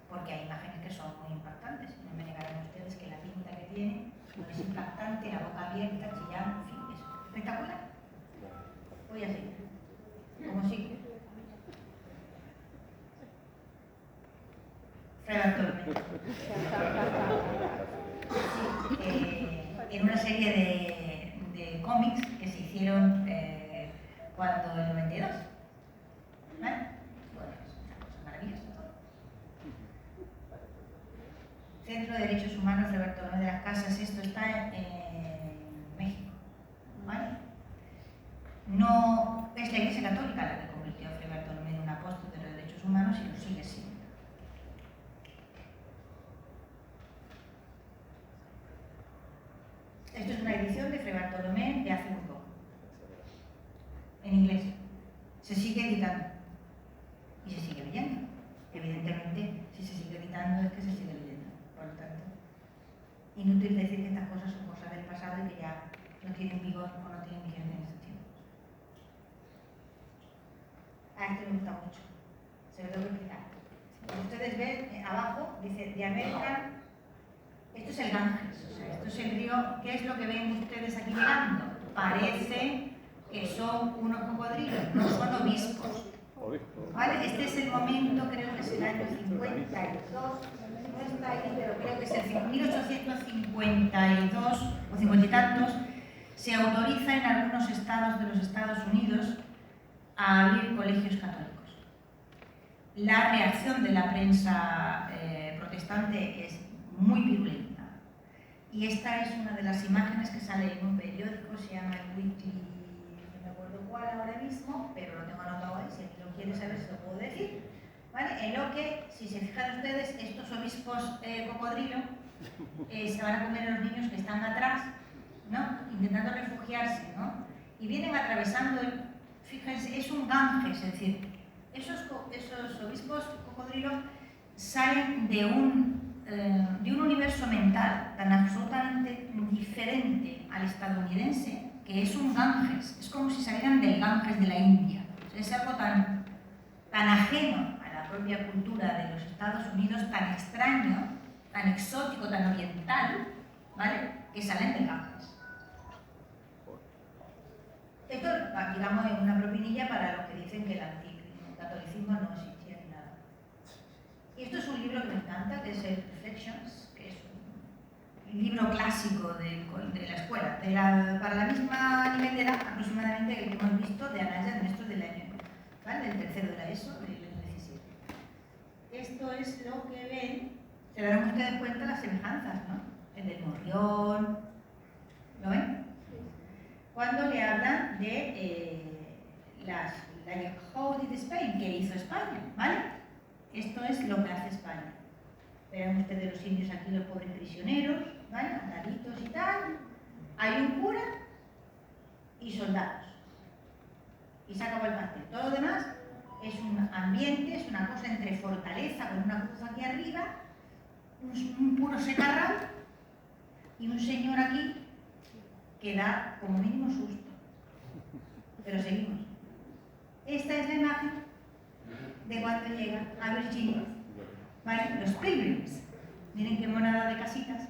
Porque hay imágenes que son muy impactantes. No me negarán ustedes que la pinta que tiene es impactante, la boca abierta, chillando, en fin, es espectacular. Voy a seguir. ¿Cómo sigue? Fray Bartolomé. Sí, en una serie de cómics que se hicieron cuando el 92. ¿Vale? Bueno, es una cosa maravillosa todo. Centro de Derechos Humanos de Bartolomé de las Casas, esto está en México. ¿Vale? No es la Iglesia Católica la que convirtió a Fray Bartolomé en un apóstol de los derechos humanos y lo sigue siendo. Esto es una edición de Fray Bartolomé de hace muy poco, en inglés. Se sigue editando y se sigue leyendo. Evidentemente, si se sigue editando es que se sigue leyendo. Por lo tanto, inútil decir que estas cosas son cosas del pasado y que ya no tienen vigor o no tienen vigencia en este tiempo. A esto me gusta mucho. Se lo tengo que explicar. Como ustedes ven, abajo dice The American. Esto es el Ganges, o sea, esto es el río. ¿Qué es lo que ven ustedes aquí llegando? Parece que son unos cocodrilos, no son obispos. ¿Vale? Este es el momento, creo que es el año 52, no está ahí, pero creo que es el 1852 o 50 y tantos, se autoriza en algunos estados de los Estados Unidos a abrir colegios católicos. La reacción de la prensa protestante es muy virulenta. Y esta es una de las imágenes que sale en un periódico, se llama el Weekly, no me acuerdo cuál ahora mismo, pero lo tengo anotado ahí, si alguien lo quiere saber se lo puedo decir. ¿Vale? En lo que, si se fijan ustedes, estos obispos cocodrilo se van a comer a los niños que están atrás, ¿no? Intentando refugiarse, ¿no? Y vienen atravesando, fíjense, es un Ganges, es decir, esos obispos cocodrilo salen de un de un universo mental tan absolutamente diferente al estadounidense, que es un Ganges, es como si salieran del Ganges de la India. Es algo tan ajeno a la propia cultura de los Estados Unidos, tan extraño, tan exótico, tan oriental, ¿vale?, que salen del Ganges. Esto, digamos, es una propinilla para los que dicen que el anticatolicismo no existía ni nada. Y esto es un libro que me encanta, que es el Reflections, que es un libro clásico de la escuela, para la misma nivel de edad aproximadamente que hemos visto de Anaya Ernesto del año, ¿vale?, del tercero de la ESO, del año 17. Esto es lo que ven, se darán ustedes cuenta las semejanzas, ¿no? El del morrión, ¿lo ven? Cuando le hablan de la How did Spain, que hizo España, ¿vale? Esto es lo que hace España. Verán ustedes los indios aquí, los pobres prisioneros, ¿vale?, ataditos y tal. Hay un cura y soldados. Y se acabó el pastel. Todo lo demás es un ambiente, es una cosa entre fortaleza, con una cruz aquí arriba, un puro secarral y un señor aquí que da como mínimo susto. Pero seguimos. Esta es la imagen de cuando llega a Virginia, ¿vale?, los Pilgrims. Miren qué monada de casitas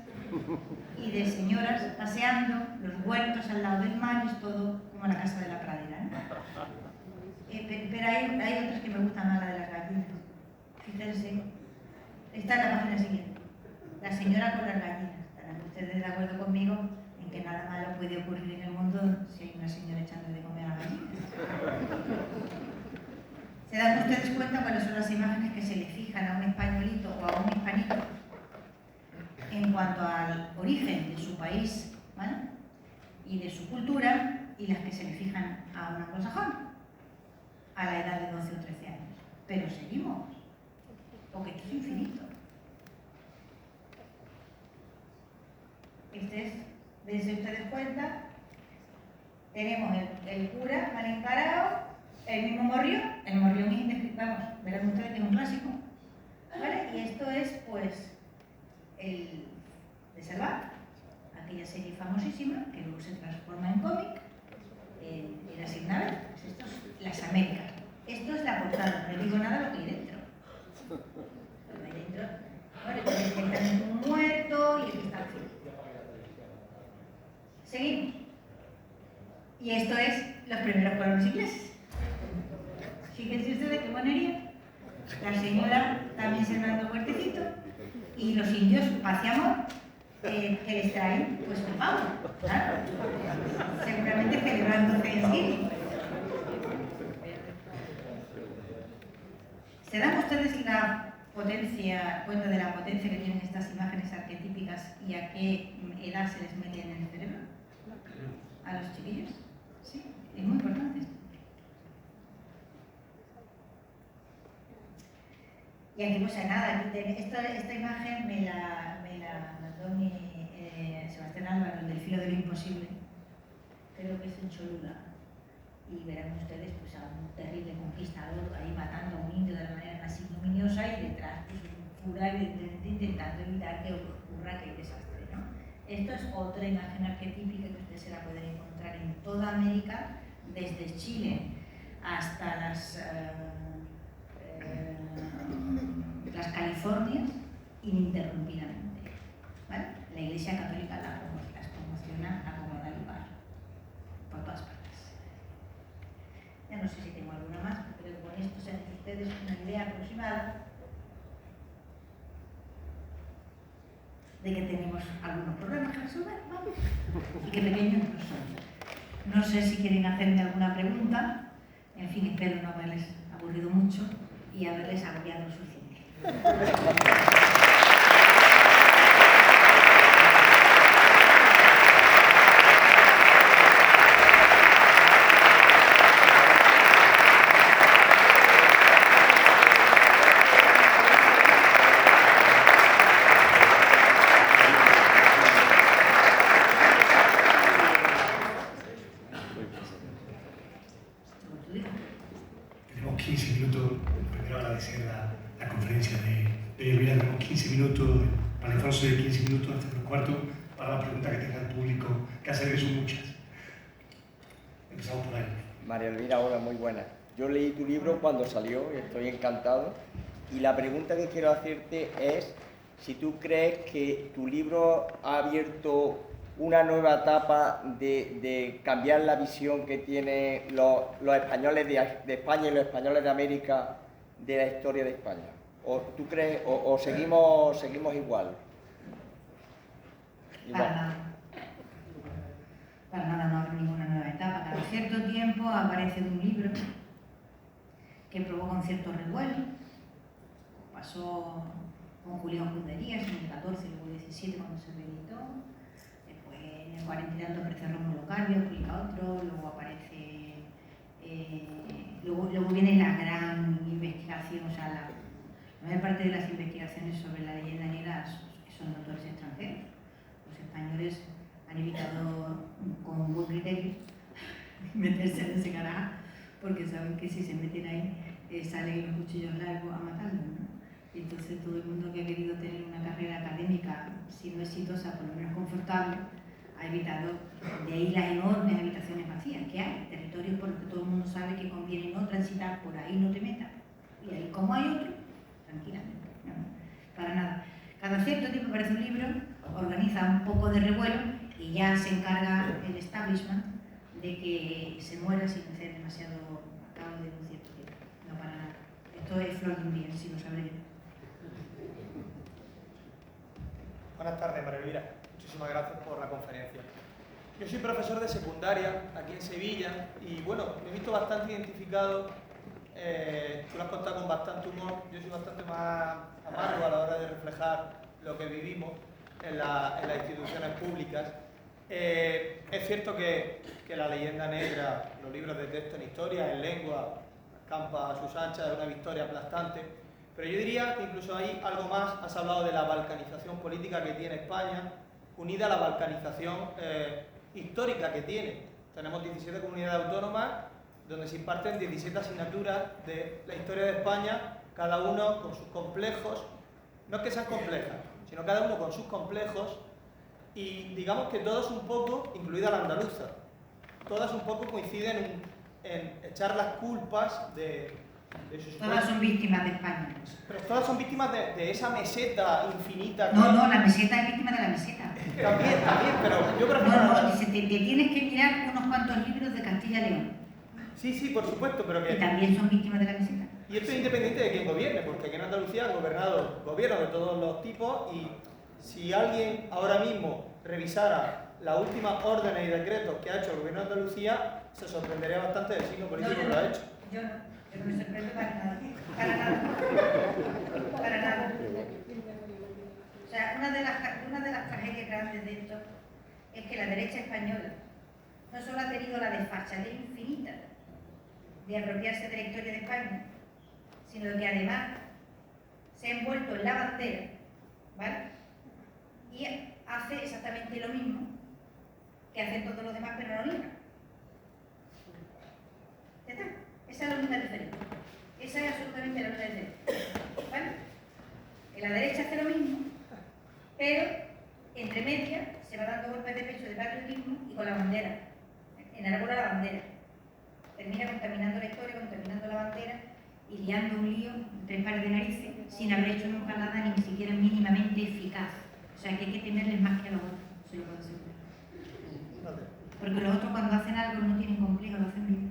y de señoras paseando, los huertos al lado del mar, es todo como la casa de la pradera, ¿no? Pero hay otras que me gustan más, la de las gallinas. Fíjense, esta es la página siguiente. La señora con las gallinas. ¿Estarán ustedes de acuerdo conmigo en que nada malo puede ocurrir en el mundo si hay una señora echando de comer a gallinas? ¿Se dan ustedes cuenta cuáles son las imágenes que se le fijan a un españolito o a un hispanito en cuanto al origen de su país, ¿vale?, y de su cultura, y las que se le fijan a un anglosajón a la edad de 12 o 13 años? Pero seguimos, porque esto es infinito. Este es, dense ustedes cuenta, tenemos el cura mal encarado, el mismo morrión, el morrión es indescriptible, vamos, verán ustedes que es un clásico, ¿vale? Y esto es, pues, el de Salvat, aquella serie famosísima que luego se transforma en cómic, en las Ignabel, pues esto es las Américas. Esto es la portada, no digo nada de lo que hay dentro. Lo que hay dentro, bueno, está un muerto y aquí está el fin. Seguimos. Y esto es los primeros colonos ingleses. Fíjense ustedes qué monería. La señora también sembrando huertecito y los indios, paz y amor, que les traen pues un pavo, claro. Seguramente celebrando Thanksgiving. ¿Se dan ustedes cuenta de la potencia que tienen estas imágenes arquetípicas y a qué edad se les mete en el cerebro? ¿A los chiquillos? Sí, es muy importante esto. Y aquí pues nada, esta imagen me la mandó Sebastián Álvaro, el del filo de lo imposible, creo que es en Cholula, y verán ustedes pues a un terrible conquistador ahí matando a un indio de la manera más ignominiosa y detrás pues un cura intentando evitar que ocurra aquel desastre, ¿no? Esto es otra imagen arquetípica que ustedes se la pueden encontrar en toda América, desde Chile hasta las Californias, ininterrumpidamente, ¿vale? La Iglesia Católica las promociona a como da lugar, por todas partes. Ya no sé si tengo alguna más, pero con esto se hacen ustedes una idea aproximada de que tenemos algunos problemas que resolver, ¿vale? Y que pequeños no son. No sé si quieren hacerme alguna pregunta, en fin, espero no haberles aburrido mucho y haberles agobiado lo suficiente. Tenemos 15 minutos, primero agradecer la conferencia de Elvira, tenemos 15 minutos Para Alfonso de 15 minutos, hasta los cuartos, para la pregunta que tenga el público, que hace que son muchas. Empezamos por ahí. María Elvira, hola, muy buena. Yo leí tu libro cuando salió y estoy encantado. Y la pregunta que quiero hacerte es si tú crees que tu libro ha abierto una nueva etapa de cambiar la visión que tienen los españoles de España y los españoles de América de la historia de España. ¿O tú crees, o seguimos igual? Para nada, no abre ninguna nueva etapa. Cada cierto tiempo aparece un libro que provoca un cierto revuelo. Pasó con Julián Juderías en el 14 y luego el 17 cuando se reeditó. Después en el 40 y tanto aparece Rómulo Carvio, publica otro, luego aparece... luego viene la gran investigación, o sea, la mayor parte de las investigaciones sobre la leyenda negra son de autores extranjeros. Los españoles han evitado con buen criterio meterse en ese carajo, porque saben que si se meten ahí salen los cuchillos largos a matarlos, ¿no? Y entonces todo el mundo que ha querido tener una carrera académica, si no exitosa, por lo menos confortable, ha evitado, de ahí las enormes habitaciones vacías que hay, territorios por los que todo el mundo sabe que conviene no transitar, por ahí no te metas, y ahí como hay otro, tranquilamente, no, para nada. Cada cierto tiempo aparece un libro, organiza un poco de revuelo y ya se encarga el establishment de que se muera sin hacer demasiado a cabo de un cierto tiempo. No para nada. Esto es flor de un día, si lo sabré yo. Buenas tardes, María Elvira. Muchísimas gracias por la conferencia. Yo soy profesor de secundaria aquí en Sevilla y bueno, me he visto bastante identificado. Tú lo has contado con bastante humor. Yo soy bastante más amargo a la hora de reflejar lo que vivimos en las instituciones públicas. Es cierto que la leyenda negra, los libros de texto en historia, en lengua, campa a sus anchas, es una victoria aplastante. Pero yo diría que incluso hay algo más. Has hablado de la balcanización política que tiene España, unida a la balcanización histórica que tiene. Tenemos 17 comunidades autónomas donde se imparten 17 asignaturas de la historia de España, cada uno con sus complejos. No es que sean complejas, sino cada uno con sus complejos, y digamos que todas un poco, incluida la andaluza, todas un poco coinciden en echar las culpas de sus... Todas son víctimas de España. Pero todas son víctimas de esa meseta infinita. No, la meseta es víctima de la meseta. También, pero yo prefiero... No, te tienes que mirar unos cuantos libros de Castilla y León. Sí, por supuesto, pero que... Y también son víctimas de la meseta. Y esto es independiente de quién gobierne, porque aquí en Andalucía han gobernado gobiernos de todos los tipos, y si alguien ahora mismo revisara las últimas órdenes y decretos que ha hecho el gobierno de Andalucía, se sorprendería bastante del signo político que lo ha hecho. Yo no me sorprendo para nada. Para nada. O sea, una de las tragedias grandes de esto es que la derecha española no solo ha tenido la desfachatez infinita de apropiarse de la historia de España, sino que además se ha envuelto en la bandera, ¿vale? Y hace exactamente lo mismo que hacen todos los demás, pero no lo niega. Ya está. Esa es la única diferencia. Esa es absolutamente la única diferencia. ¿Vale? Que la derecha hace lo mismo, pero entre medias se va dando golpes de pecho de patriotismo y con la bandera. Enarbola la bandera. Termina contaminando la historia, contaminando la bandera y liando un lío, tres pares de narices, sin haber hecho nunca nada ni siquiera mínimamente eficaz. O sea que hay que temerles más que a los otros, se lo puedo asegurar. Porque los otros cuando hacen algo no tienen complejo, lo hacen bien.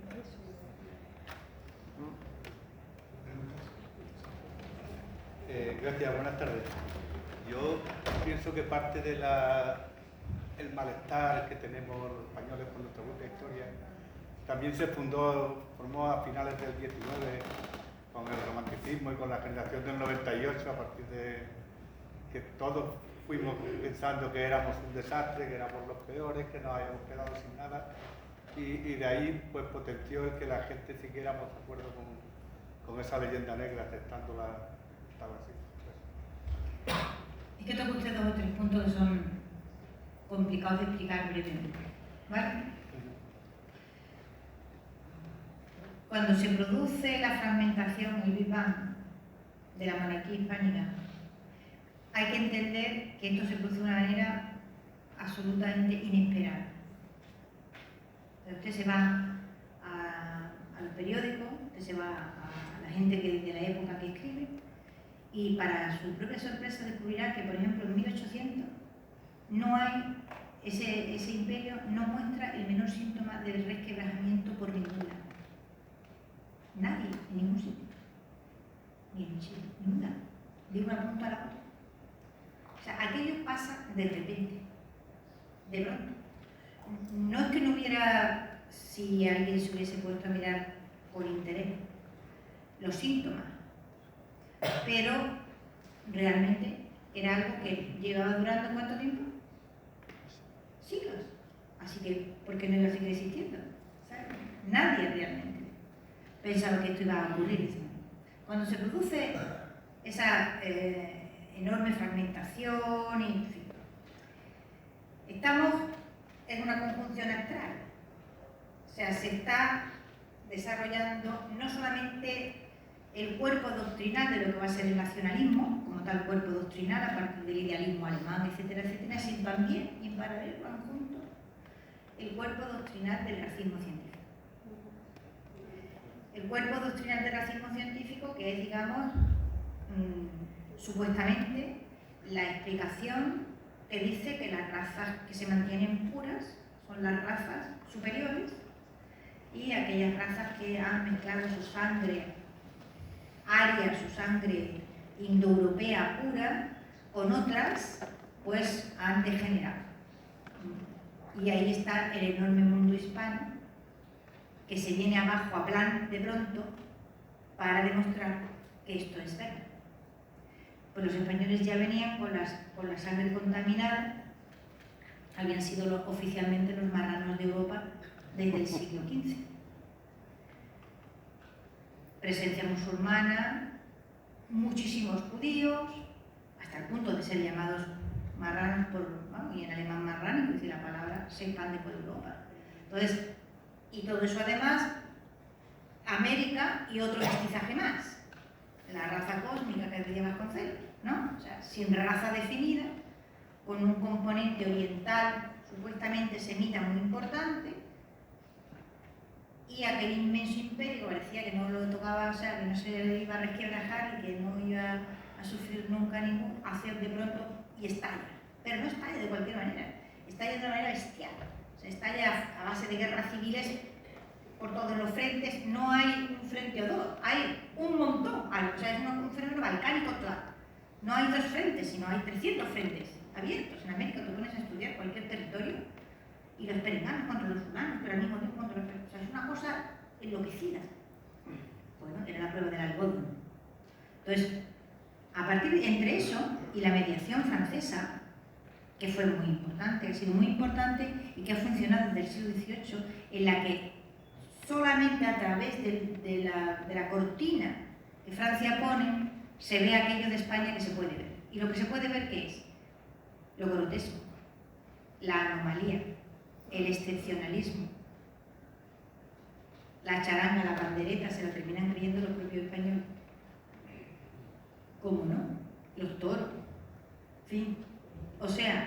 Gracias, buenas tardes. Yo pienso que parte del malestar que tenemos los españoles por nuestra propia historia también se formó a finales del 19 con el romanticismo y con la generación del 98, a partir de que todos fuimos pensando que éramos un desastre, que éramos los peores, que nos habíamos quedado sin nada, y de ahí pues potenció el que la gente siguiéramos de acuerdo con esa leyenda negra, aceptándola tal así. Es que toca usted dos o tres puntos que son complicados de explicar brevemente, ¿vale? Cuando se produce la fragmentación, el Big Bang de la monarquía hispánica, hay que entender que esto se produce de una manera absolutamente inesperada. Usted se va al periódico, usted se va a la gente de la época que escribe, y para su propia sorpresa descubrirá que, por ejemplo, en 1800 no hay, ese imperio no muestra el menor síntoma del resquebrajamiento por ningún lado. Nadie, en ningún sitio. Ni en Chile, ni un lado. De una punta a la otra. O sea, aquello pasa de repente, de pronto. No es que no hubiera, si alguien se hubiese puesto a mirar con interés, los síntomas, pero realmente era algo que llevaba durando ¿cuánto tiempo? Siglos. Así que, ¿por qué no iba a seguir existiendo? ¿Sabes? Nadie realmente pensaba que esto iba a ocurrir. Cuando se produce esa enorme fragmentación, y, en fin, estamos en una conjunción astral. O sea, se está desarrollando no solamente el cuerpo doctrinal de lo que va a ser el nacionalismo, como tal cuerpo doctrinal a partir del idealismo alemán, etcétera, etcétera, sino también, y en paralelo, van juntos, el cuerpo doctrinal del racismo científico. El cuerpo doctrinal del racismo científico, que es, digamos, supuestamente la explicación que dice que las razas que se mantienen puras son las razas superiores, y aquellas razas que han mezclado su sangre aria, su sangre indoeuropea pura, con otras, pues han degenerado. Y ahí está el enorme mundo hispano, que se viene abajo a plan de pronto para demostrar que esto es verdad. Pues los españoles ya venían con la sangre contaminada, habían sido oficialmente los marranos de Europa desde el siglo XV. Presencia musulmana, muchísimos judíos, hasta el punto de ser llamados marranos y en alemán marrano, es decir, la palabra se expande por Europa. Entonces, y todo eso además, América y otro mestizaje más, la raza cósmica que decía Vasconcelos, ¿no? O sea, sin raza definida, con un componente oriental supuestamente semita muy importante, y aquel inmenso imperio que parecía que no lo tocaba, o sea, que no se le iba a resquebrajar y que no iba a sufrir nunca ningún, hace de pronto y estalla. Pero no estalla de cualquier manera, estalla de una manera bestial. O sea, estalla a base de guerras civiles por todos los frentes. No hay un frente o dos, hay un montón. O sea, es un fenómeno balcánico total. No hay dos frentes, sino hay 300 frentes abiertos. En América tú pones a estudiar cualquier territorio y los peruanos contra los fulanos, pero al mismo tiempo contra los peruanos. O sea, es una cosa enloquecida. Bueno, era la prueba del algodón. Entonces, a partir entre eso y la mediación francesa, que fue muy importante, ha sido muy importante y que ha funcionado desde el siglo XVIII, en la que solamente a través de la cortina que Francia pone se ve aquello de España que se puede ver. Y lo que se puede ver, ¿qué es? Lo grotesco, la anomalía, el excepcionalismo, la charanga, la pandereta, se la terminan creyendo los propios españoles. ¿Cómo no? Los toros. En fin. O sea,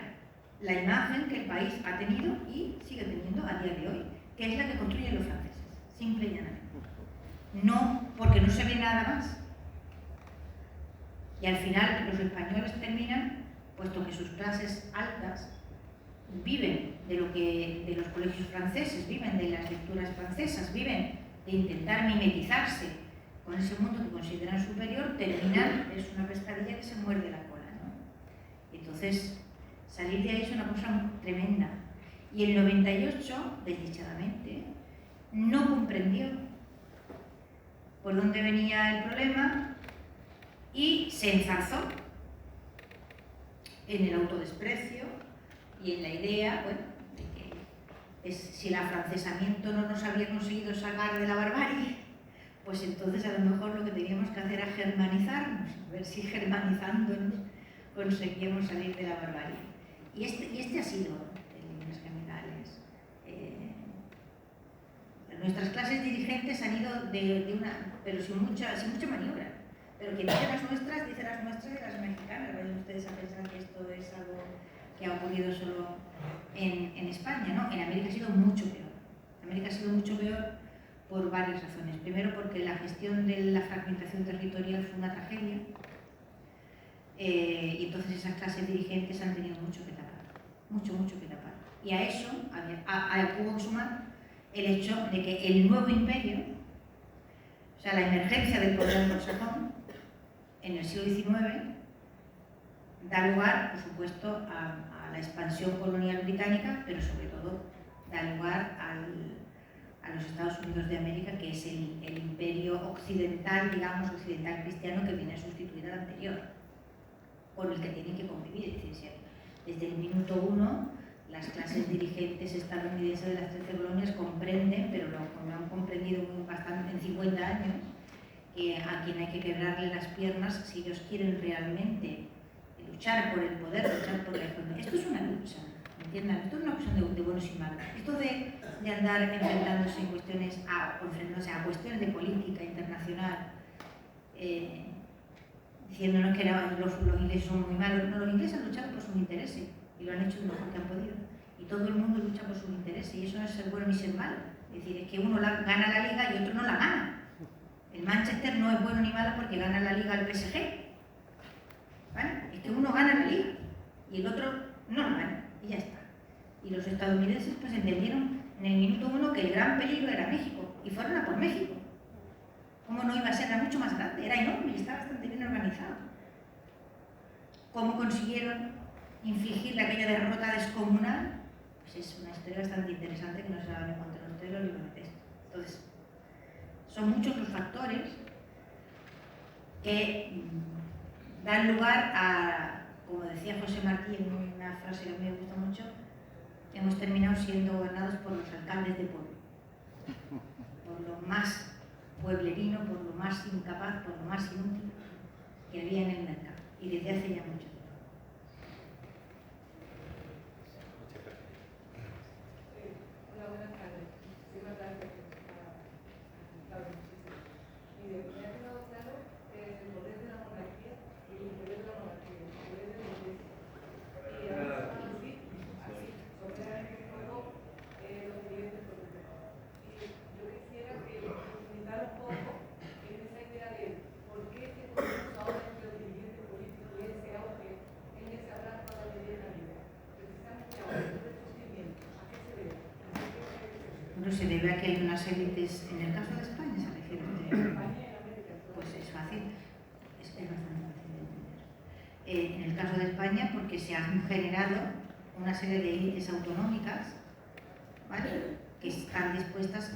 la imagen que el país ha tenido y sigue teniendo a día de hoy, que es la que construyen los franceses, simple y llanamente. No, porque no se ve nada más. Y al final los españoles terminan, puesto que sus clases altas viven de los colegios franceses, viven de las lecturas francesas, viven de intentar mimetizarse con ese mundo que consideran superior, terminan, es una pescadilla que se muerde la cola, ¿no? Entonces, salir de ahí es una cosa tremenda. Y el 98, desdichadamente, no comprendió por dónde venía el problema y se enzarzó en el autodesprecio y en la idea, bueno, de que si el afrancesamiento no nos había conseguido sacar de la barbarie, pues entonces a lo mejor lo que teníamos que hacer era germanizarnos, a ver si germanizándonos conseguíamos salir de la barbarie. Y este ha sido, en líneas generales, nuestras clases dirigentes han ido pero sin mucha maniobra. Pero quien dice las nuestras y las mexicanas. Vayan ustedes a pensar que esto es algo que ha ocurrido solo en España, ¿no? En América ha sido mucho peor. América ha sido mucho peor por varias razones. Primero, porque la gestión de la fragmentación territorial fue una tragedia, y entonces esas clases dirigentes han tenido mucho que tapar, mucho que tapar. Y a eso hubo que sumar el hecho de que el nuevo imperio, o sea, la emergencia del poder anglosajón en el siglo XIX, da lugar, por supuesto, a la expansión colonial británica, pero sobre todo da lugar a los Estados Unidos de América, que es el imperio occidental, digamos, occidental cristiano, que viene a sustituir al anterior, con el que tienen que convivir. Es decir, desde el minuto uno, las clases dirigentes estadounidenses de las 13 colonias comprenden, pero lo han comprendido bastante en 50 años, que a quien hay que quebrarle las piernas si ellos quieren realmente luchar por el poder, luchar por la economía. Esto es una lucha, ¿entiendan? Esto es una cuestión de buenos y malos. Esto de andar enfrentándose a cuestiones de política internacional, diciéndonos que los ingleses son muy malos. No, los ingleses han luchado por sus intereses y lo han hecho lo mejor que han podido. Y todo el mundo lucha por sus intereses, y eso no es ser bueno ni ser malo. Es decir, es que uno gana la liga y otro no la gana. El Manchester no es bueno ni malo porque gana la liga al PSG. ¿Vale? Es que uno gana la liga y el otro no la gana, y ya está. Y los estadounidenses pues entendieron en el minuto uno que el gran peligro era México, y fueron a por México. ¿Cómo no iba a ser? Era mucho más grande, era enorme y está bastante bien organizado. ¿Cómo consiguieron infligirle aquella derrota descomunal? Pues es una historia bastante interesante que no se la van a encontrar ustedes los libaneses. Entonces, son muchos los factores que dan lugar a, como decía José Martí en una frase que a mí me gusta mucho, hemos terminado siendo gobernados por los alcaldes de pueblo, por lo más pueblerino, por lo más incapaz, por lo más inútil que había en el mercado, y desde hace ya mucho tiempo. Hola, buenas tardes. Sí, buenas tardes. Mire, me ha quedado claro el poder de la monarquía y el poder de la monarquía, el poder de la iglesia. Y ahora así, soberanamente luego los clientes protectores. Y yo quisiera que profundizara un poco en esa idea de por qué se comienza ahora entre los dirigentes políticos y ese auge en ese abrazo a la ley de la vida. Precisamente ahora, el sostenimiento, ¿a qué se debe? No se debe a que hay unas élites, en el caso de España se refiere usted. Pues es fácil, es bastante fácil de entender. En el caso de España, porque se han generado una serie de élites autonómicas, ¿vale?, que están dispuestas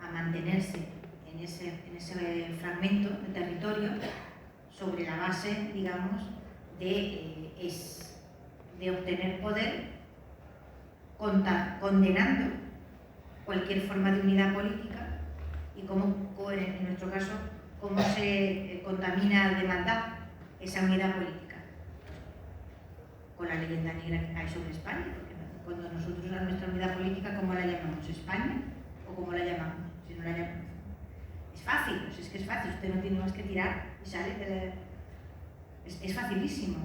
a mantenerse en ese fragmento de territorio sobre la base, digamos, de obtener poder condenando cualquier forma de unidad política, y cómo, en nuestro caso, cómo se contamina de maldad esa unidad política con la leyenda negra que cae sobre España, porque cuando nosotros a nuestra unidad política, ¿cómo la llamamos? ¿España? ¿O cómo la llamamos? Si no la llamamos. Es fácil, pues es que es fácil, usted no tiene más que tirar y sale de es facilísimo.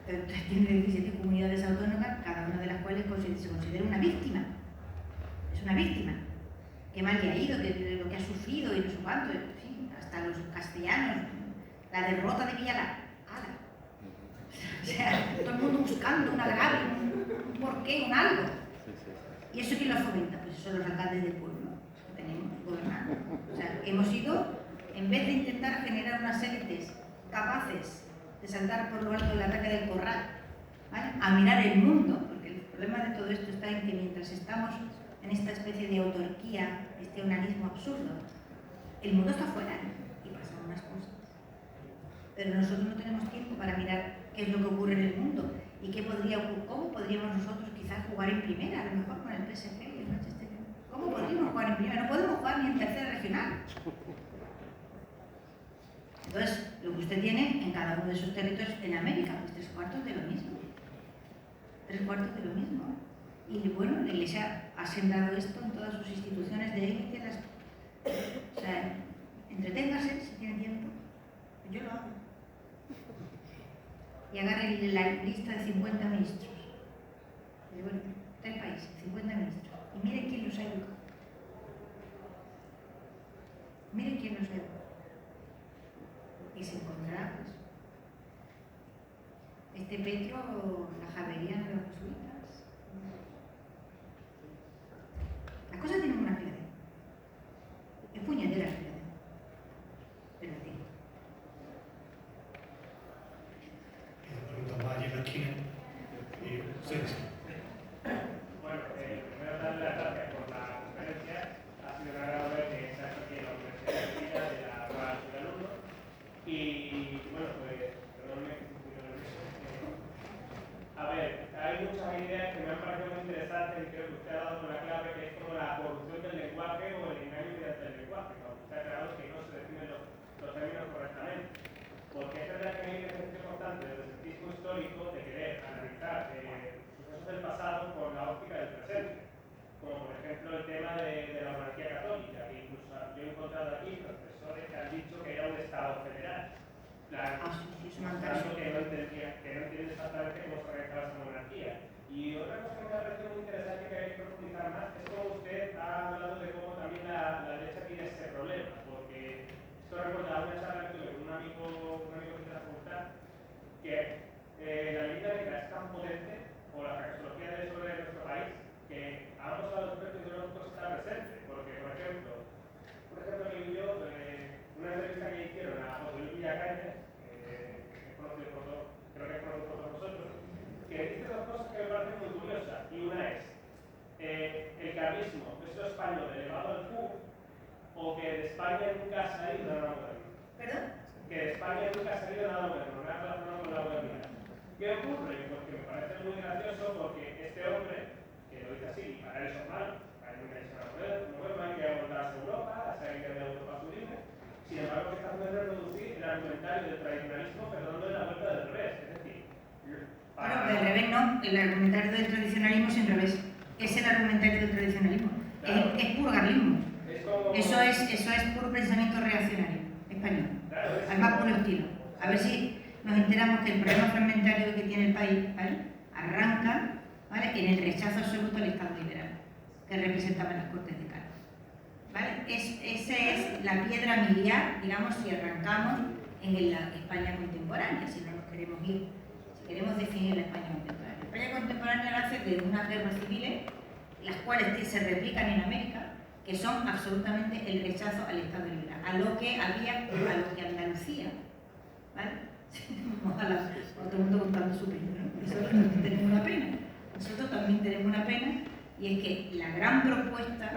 Pero usted tiene 17 comunidades autónomas, cada una de las cuales se considera una víctima. Es una víctima. Qué mal le ha ido, lo que ha sufrido y no sé cuánto, en fin, hasta los castellanos, la derrota de Villalá. ¡Hala! O sea, todo el mundo buscando un agravio, un porqué, un algo. ¿Y eso quién lo fomenta? Pues eso son los alcaldes del pueblo que tenemos gobernando. O sea, hemos ido, en vez de intentar generar unas élites capaces de saltar por lo alto del ataque del corral, ¿vale?, a mirar el mundo, porque el problema de todo esto está en que mientras estamos en esta especie de autarquía, este onanismo absurdo, el mundo está afuera, ¿eh?, y pasan unas cosas. Pero nosotros no tenemos tiempo para mirar qué es lo que ocurre en el mundo y cómo podríamos nosotros quizás jugar en primera, a lo mejor con el PSG y el Manchester United. ¿Cómo podríamos jugar en primera? No podemos jugar ni en tercera regional. Entonces, lo que usted tiene en cada uno de esos territorios en América, pues 3/4 de lo mismo. 3/4 de lo mismo. Y bueno, la Iglesia ha sembrado esto en todas sus instituciones de élite. O sea, entreténgase si tiene tiempo, yo lo hago. Y agarre la lista de 50 ministros. Y bueno, 3 países, 50 ministros. Y miren quién los ha educado. Miren quién los ha educado. Y se encontrará, pues, este Petro, la Javeriana de los jesuitas. Las cosas tienen una explicación. Es puñetera la explicación. Pero sí. Pregunta más allí en la esquina. Sí, sí. Bueno, primero darle las gracias por la conferencia. Ha sido un agrado ver que está aquí en la Universidad de Sevilla de la Rural de Alumnos. Y bueno, pues, perdóname que estoy un poquito nervioso. A ver, hay muchas ideas que me han parecido muy interesantes y creo que usted ha dado con la clave, que es como la corrupción del lenguaje o el engaño mediante el lenguaje. Como usted ha creado que no se definen los términos correctamente. Porque es verdad que hay una ejercicio constante desde el cientismo histórico de querer analizar sucesos del pasado con la óptica del presente. Como por ejemplo el tema de la monarquía católica, que incluso yo he encontrado aquí profesores que han dicho que era un Estado federal. Tanto que no entienden exactamente cómo se organizaba esa monarquía. Y otra cosa que me ha parecido muy interesante que hay que profundizar más es cómo usted ha hablado de cómo también la derecha tiene ese problema. Porque esto recordaba una charla que tuve con un amigo de la facultad, que la línea negra es tan potente, o la fraxología sobre nuestro país, que ambos a los aspectos ideológicos está presente. Porque, por ejemplo, yo, una entrevista que hicieron a José Luis Villacañas, que es conocido por todos, creo que es conocido por todos vosotros, que dice dos cosas que me parecen muy curiosas. Y una es, el carlismo es lo español elevado al Q, o que de España nunca ha salido nada moderno. ¿Perdón? Que de España nunca ha salido nada moderno, nada relacionado con la modernidad. ¿Qué ocurre? Porque me parece muy gracioso porque este hombre, que lo dice así, y para él eso es malo, para él nunca es una moderna, hay que volverse a Europa, a salir de Europa a su libre. Sin embargo, lo que está haciendo es reproducir el argumentario del tradicionalismo, pero dándole la vuelta del revés. Es decir, Bueno, del revés no, el argumentario del tradicionalismo es el revés. Es el argumentario del tradicionalismo. Claro. Es puro garlismo. Es como... Eso es puro pensamiento reaccionario español. Claro, Al más puro estilo. A ver si nos enteramos que el problema fragmentario que tiene el país, ¿vale?, arranca, ¿vale?, en el rechazo absoluto al Estado liberal que representaban las Cortes de Cádiz. ¿Vale? Esa es la piedra miliar, digamos, si arrancamos en la España contemporánea, si no nos queremos ir, si queremos definir la España contemporánea. La España contemporánea nace de unas guerras civiles, las cuales se replican en América, que son absolutamente el rechazo al Estado liberal, a lo que Andalucía, ¿vale? Ojalá, todo el mundo contando su pena, ¿no? Nosotros también tenemos una pena, nosotros también tenemos una pena, y es que la gran propuesta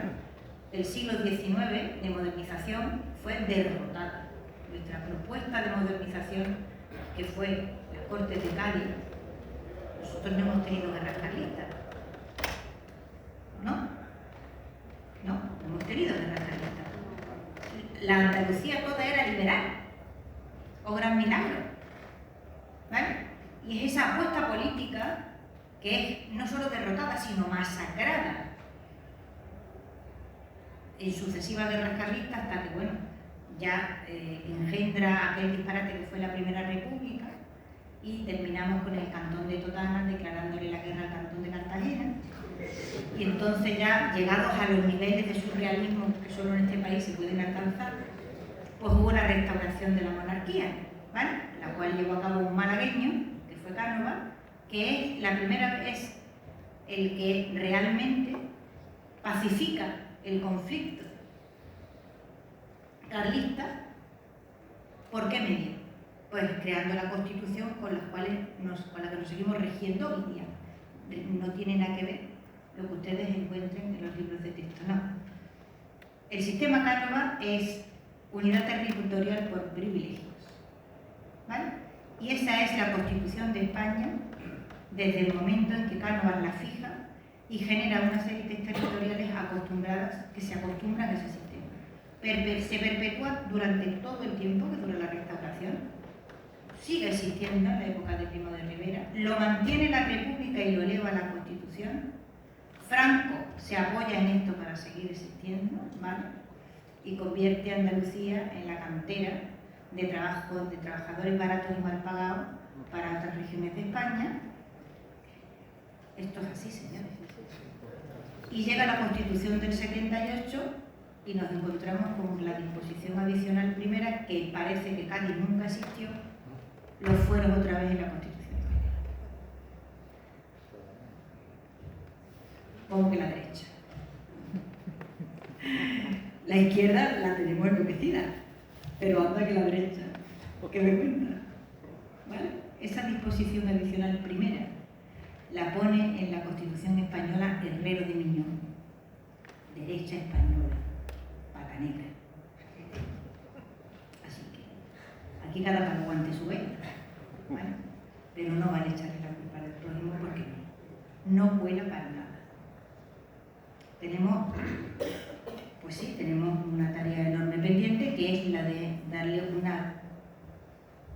del siglo XIX de modernización fue derrotada. Nuestra propuesta de modernización, que fue las Cortes de Cádiz, nosotros no hemos tenido guerras carlistas, ¿no? No hemos tenido guerras carlistas. La Andalucía toda era liberal, o gran milagro, ¿vale? Y es esa apuesta política que es no solo derrotada, sino masacrada en sucesivas guerras carlistas, hasta que, bueno, ya engendra aquel disparate que fue la Primera República, y terminamos con el Cantón de Totana declarándole la guerra al Cantón de Cartagena. Y entonces, ya llegados a los niveles de surrealismo que solo en este país se pueden alcanzar, pues hubo la restauración de la monarquía, ¿vale?, la cual llevó a cabo un malagueño, que fue Cánovas, que es la primera vez el que realmente pacifica el conflicto carlista. ¿Por qué medio? Pues creando la Constitución con la que nos seguimos regiendo hoy día. No tiene nada que ver lo que ustedes encuentren en los libros de texto, no. El sistema Cánovas es unidad territorial por privilegios, ¿vale? Y esa es la Constitución de España desde el momento en que Cánovas la fija y genera unas élites territoriales acostumbradas, que se acostumbran a ese sistema. Se perpetúa durante todo el tiempo que dura la restauración, sigue existiendo en la época de Primo de Rivera, lo mantiene la República y lo eleva a la Constitución. Franco se apoya en esto para seguir existiendo, ¿vale?, y convierte a Andalucía en la cantera de trabajo de trabajadores baratos y mal pagados para otras regiones de España. Esto es así, señores. Y llega la Constitución del 78 y nos encontramos con la disposición adicional primera, que parece que Cádiz nunca existió, los fueros otra vez en la Constitución. Como que la derecha. La izquierda la tenemos enloquecida, pero anda que la derecha, que me cuenta. ¿Vale? Esa disposición adicional primera la pone en la Constitución española Herrero de Miñón, derecha española, pata negra. Así que aquí cada cual aguante su vela, ¿vale? Pero no vale echarle la culpa al prójimo porque no cuela para nada. Tenemos una tarea enorme pendiente, que es la de darle una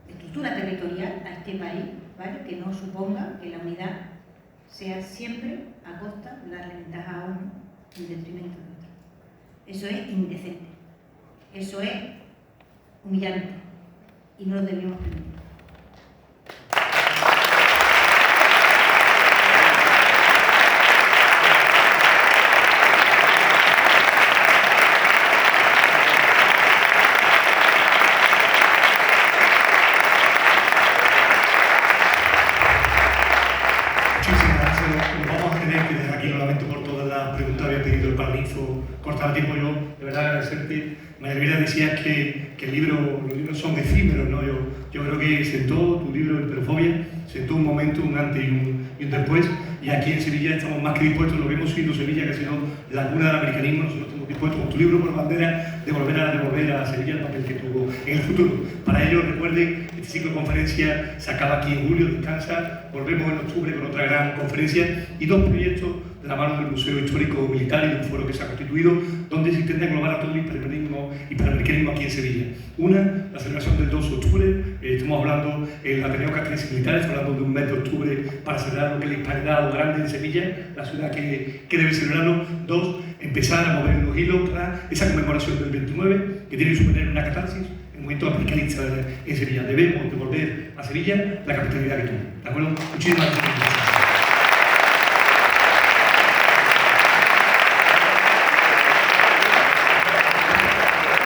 estructura territorial a este país, ¿vale? Que no suponga que la unidad sea siempre a costa de darle ventaja a uno en detrimento de otro. Eso es indecente, eso es humillante y no lo debemos permitir. Cortar tiempo. Yo, de verdad, agradecerte. María Elvira, decías que los libros son efímeros, ¿no? Yo creo que sentó tu libro Hiperfobia, sentó un momento, un antes y un después, y aquí en Sevilla estamos más que dispuestos, lo que hemos sido Sevilla, que ha sido la cuna del americanismo, nosotros estamos dispuestos con tu libro por bandera de volver a Sevilla el papel que tuvo en el futuro. Para ello, recuerden, este ciclo de conferencias se acaba aquí en julio, descansa, volvemos en octubre con otra gran conferencia y dos proyectos de la mano del Museo Histórico Militar y de un foro que se ha constituido, donde se intenta englobar a todo el hiperamericanismo aquí en Sevilla. Una, la celebración del 2 de octubre, estamos hablando en el Ateneo Castrense Militar, estamos hablando de un mes de octubre para celebrar lo que es la hispanidad grande en Sevilla, la ciudad que debe celebrarlo. Dos, empezar a mover los hilos para esa conmemoración del 29, que tiene que suponer una catarsis, un momento americanista en Sevilla. Debemos devolver a Sevilla la capitalidad que tuvo. ¿De acuerdo? Muchísimas gracias.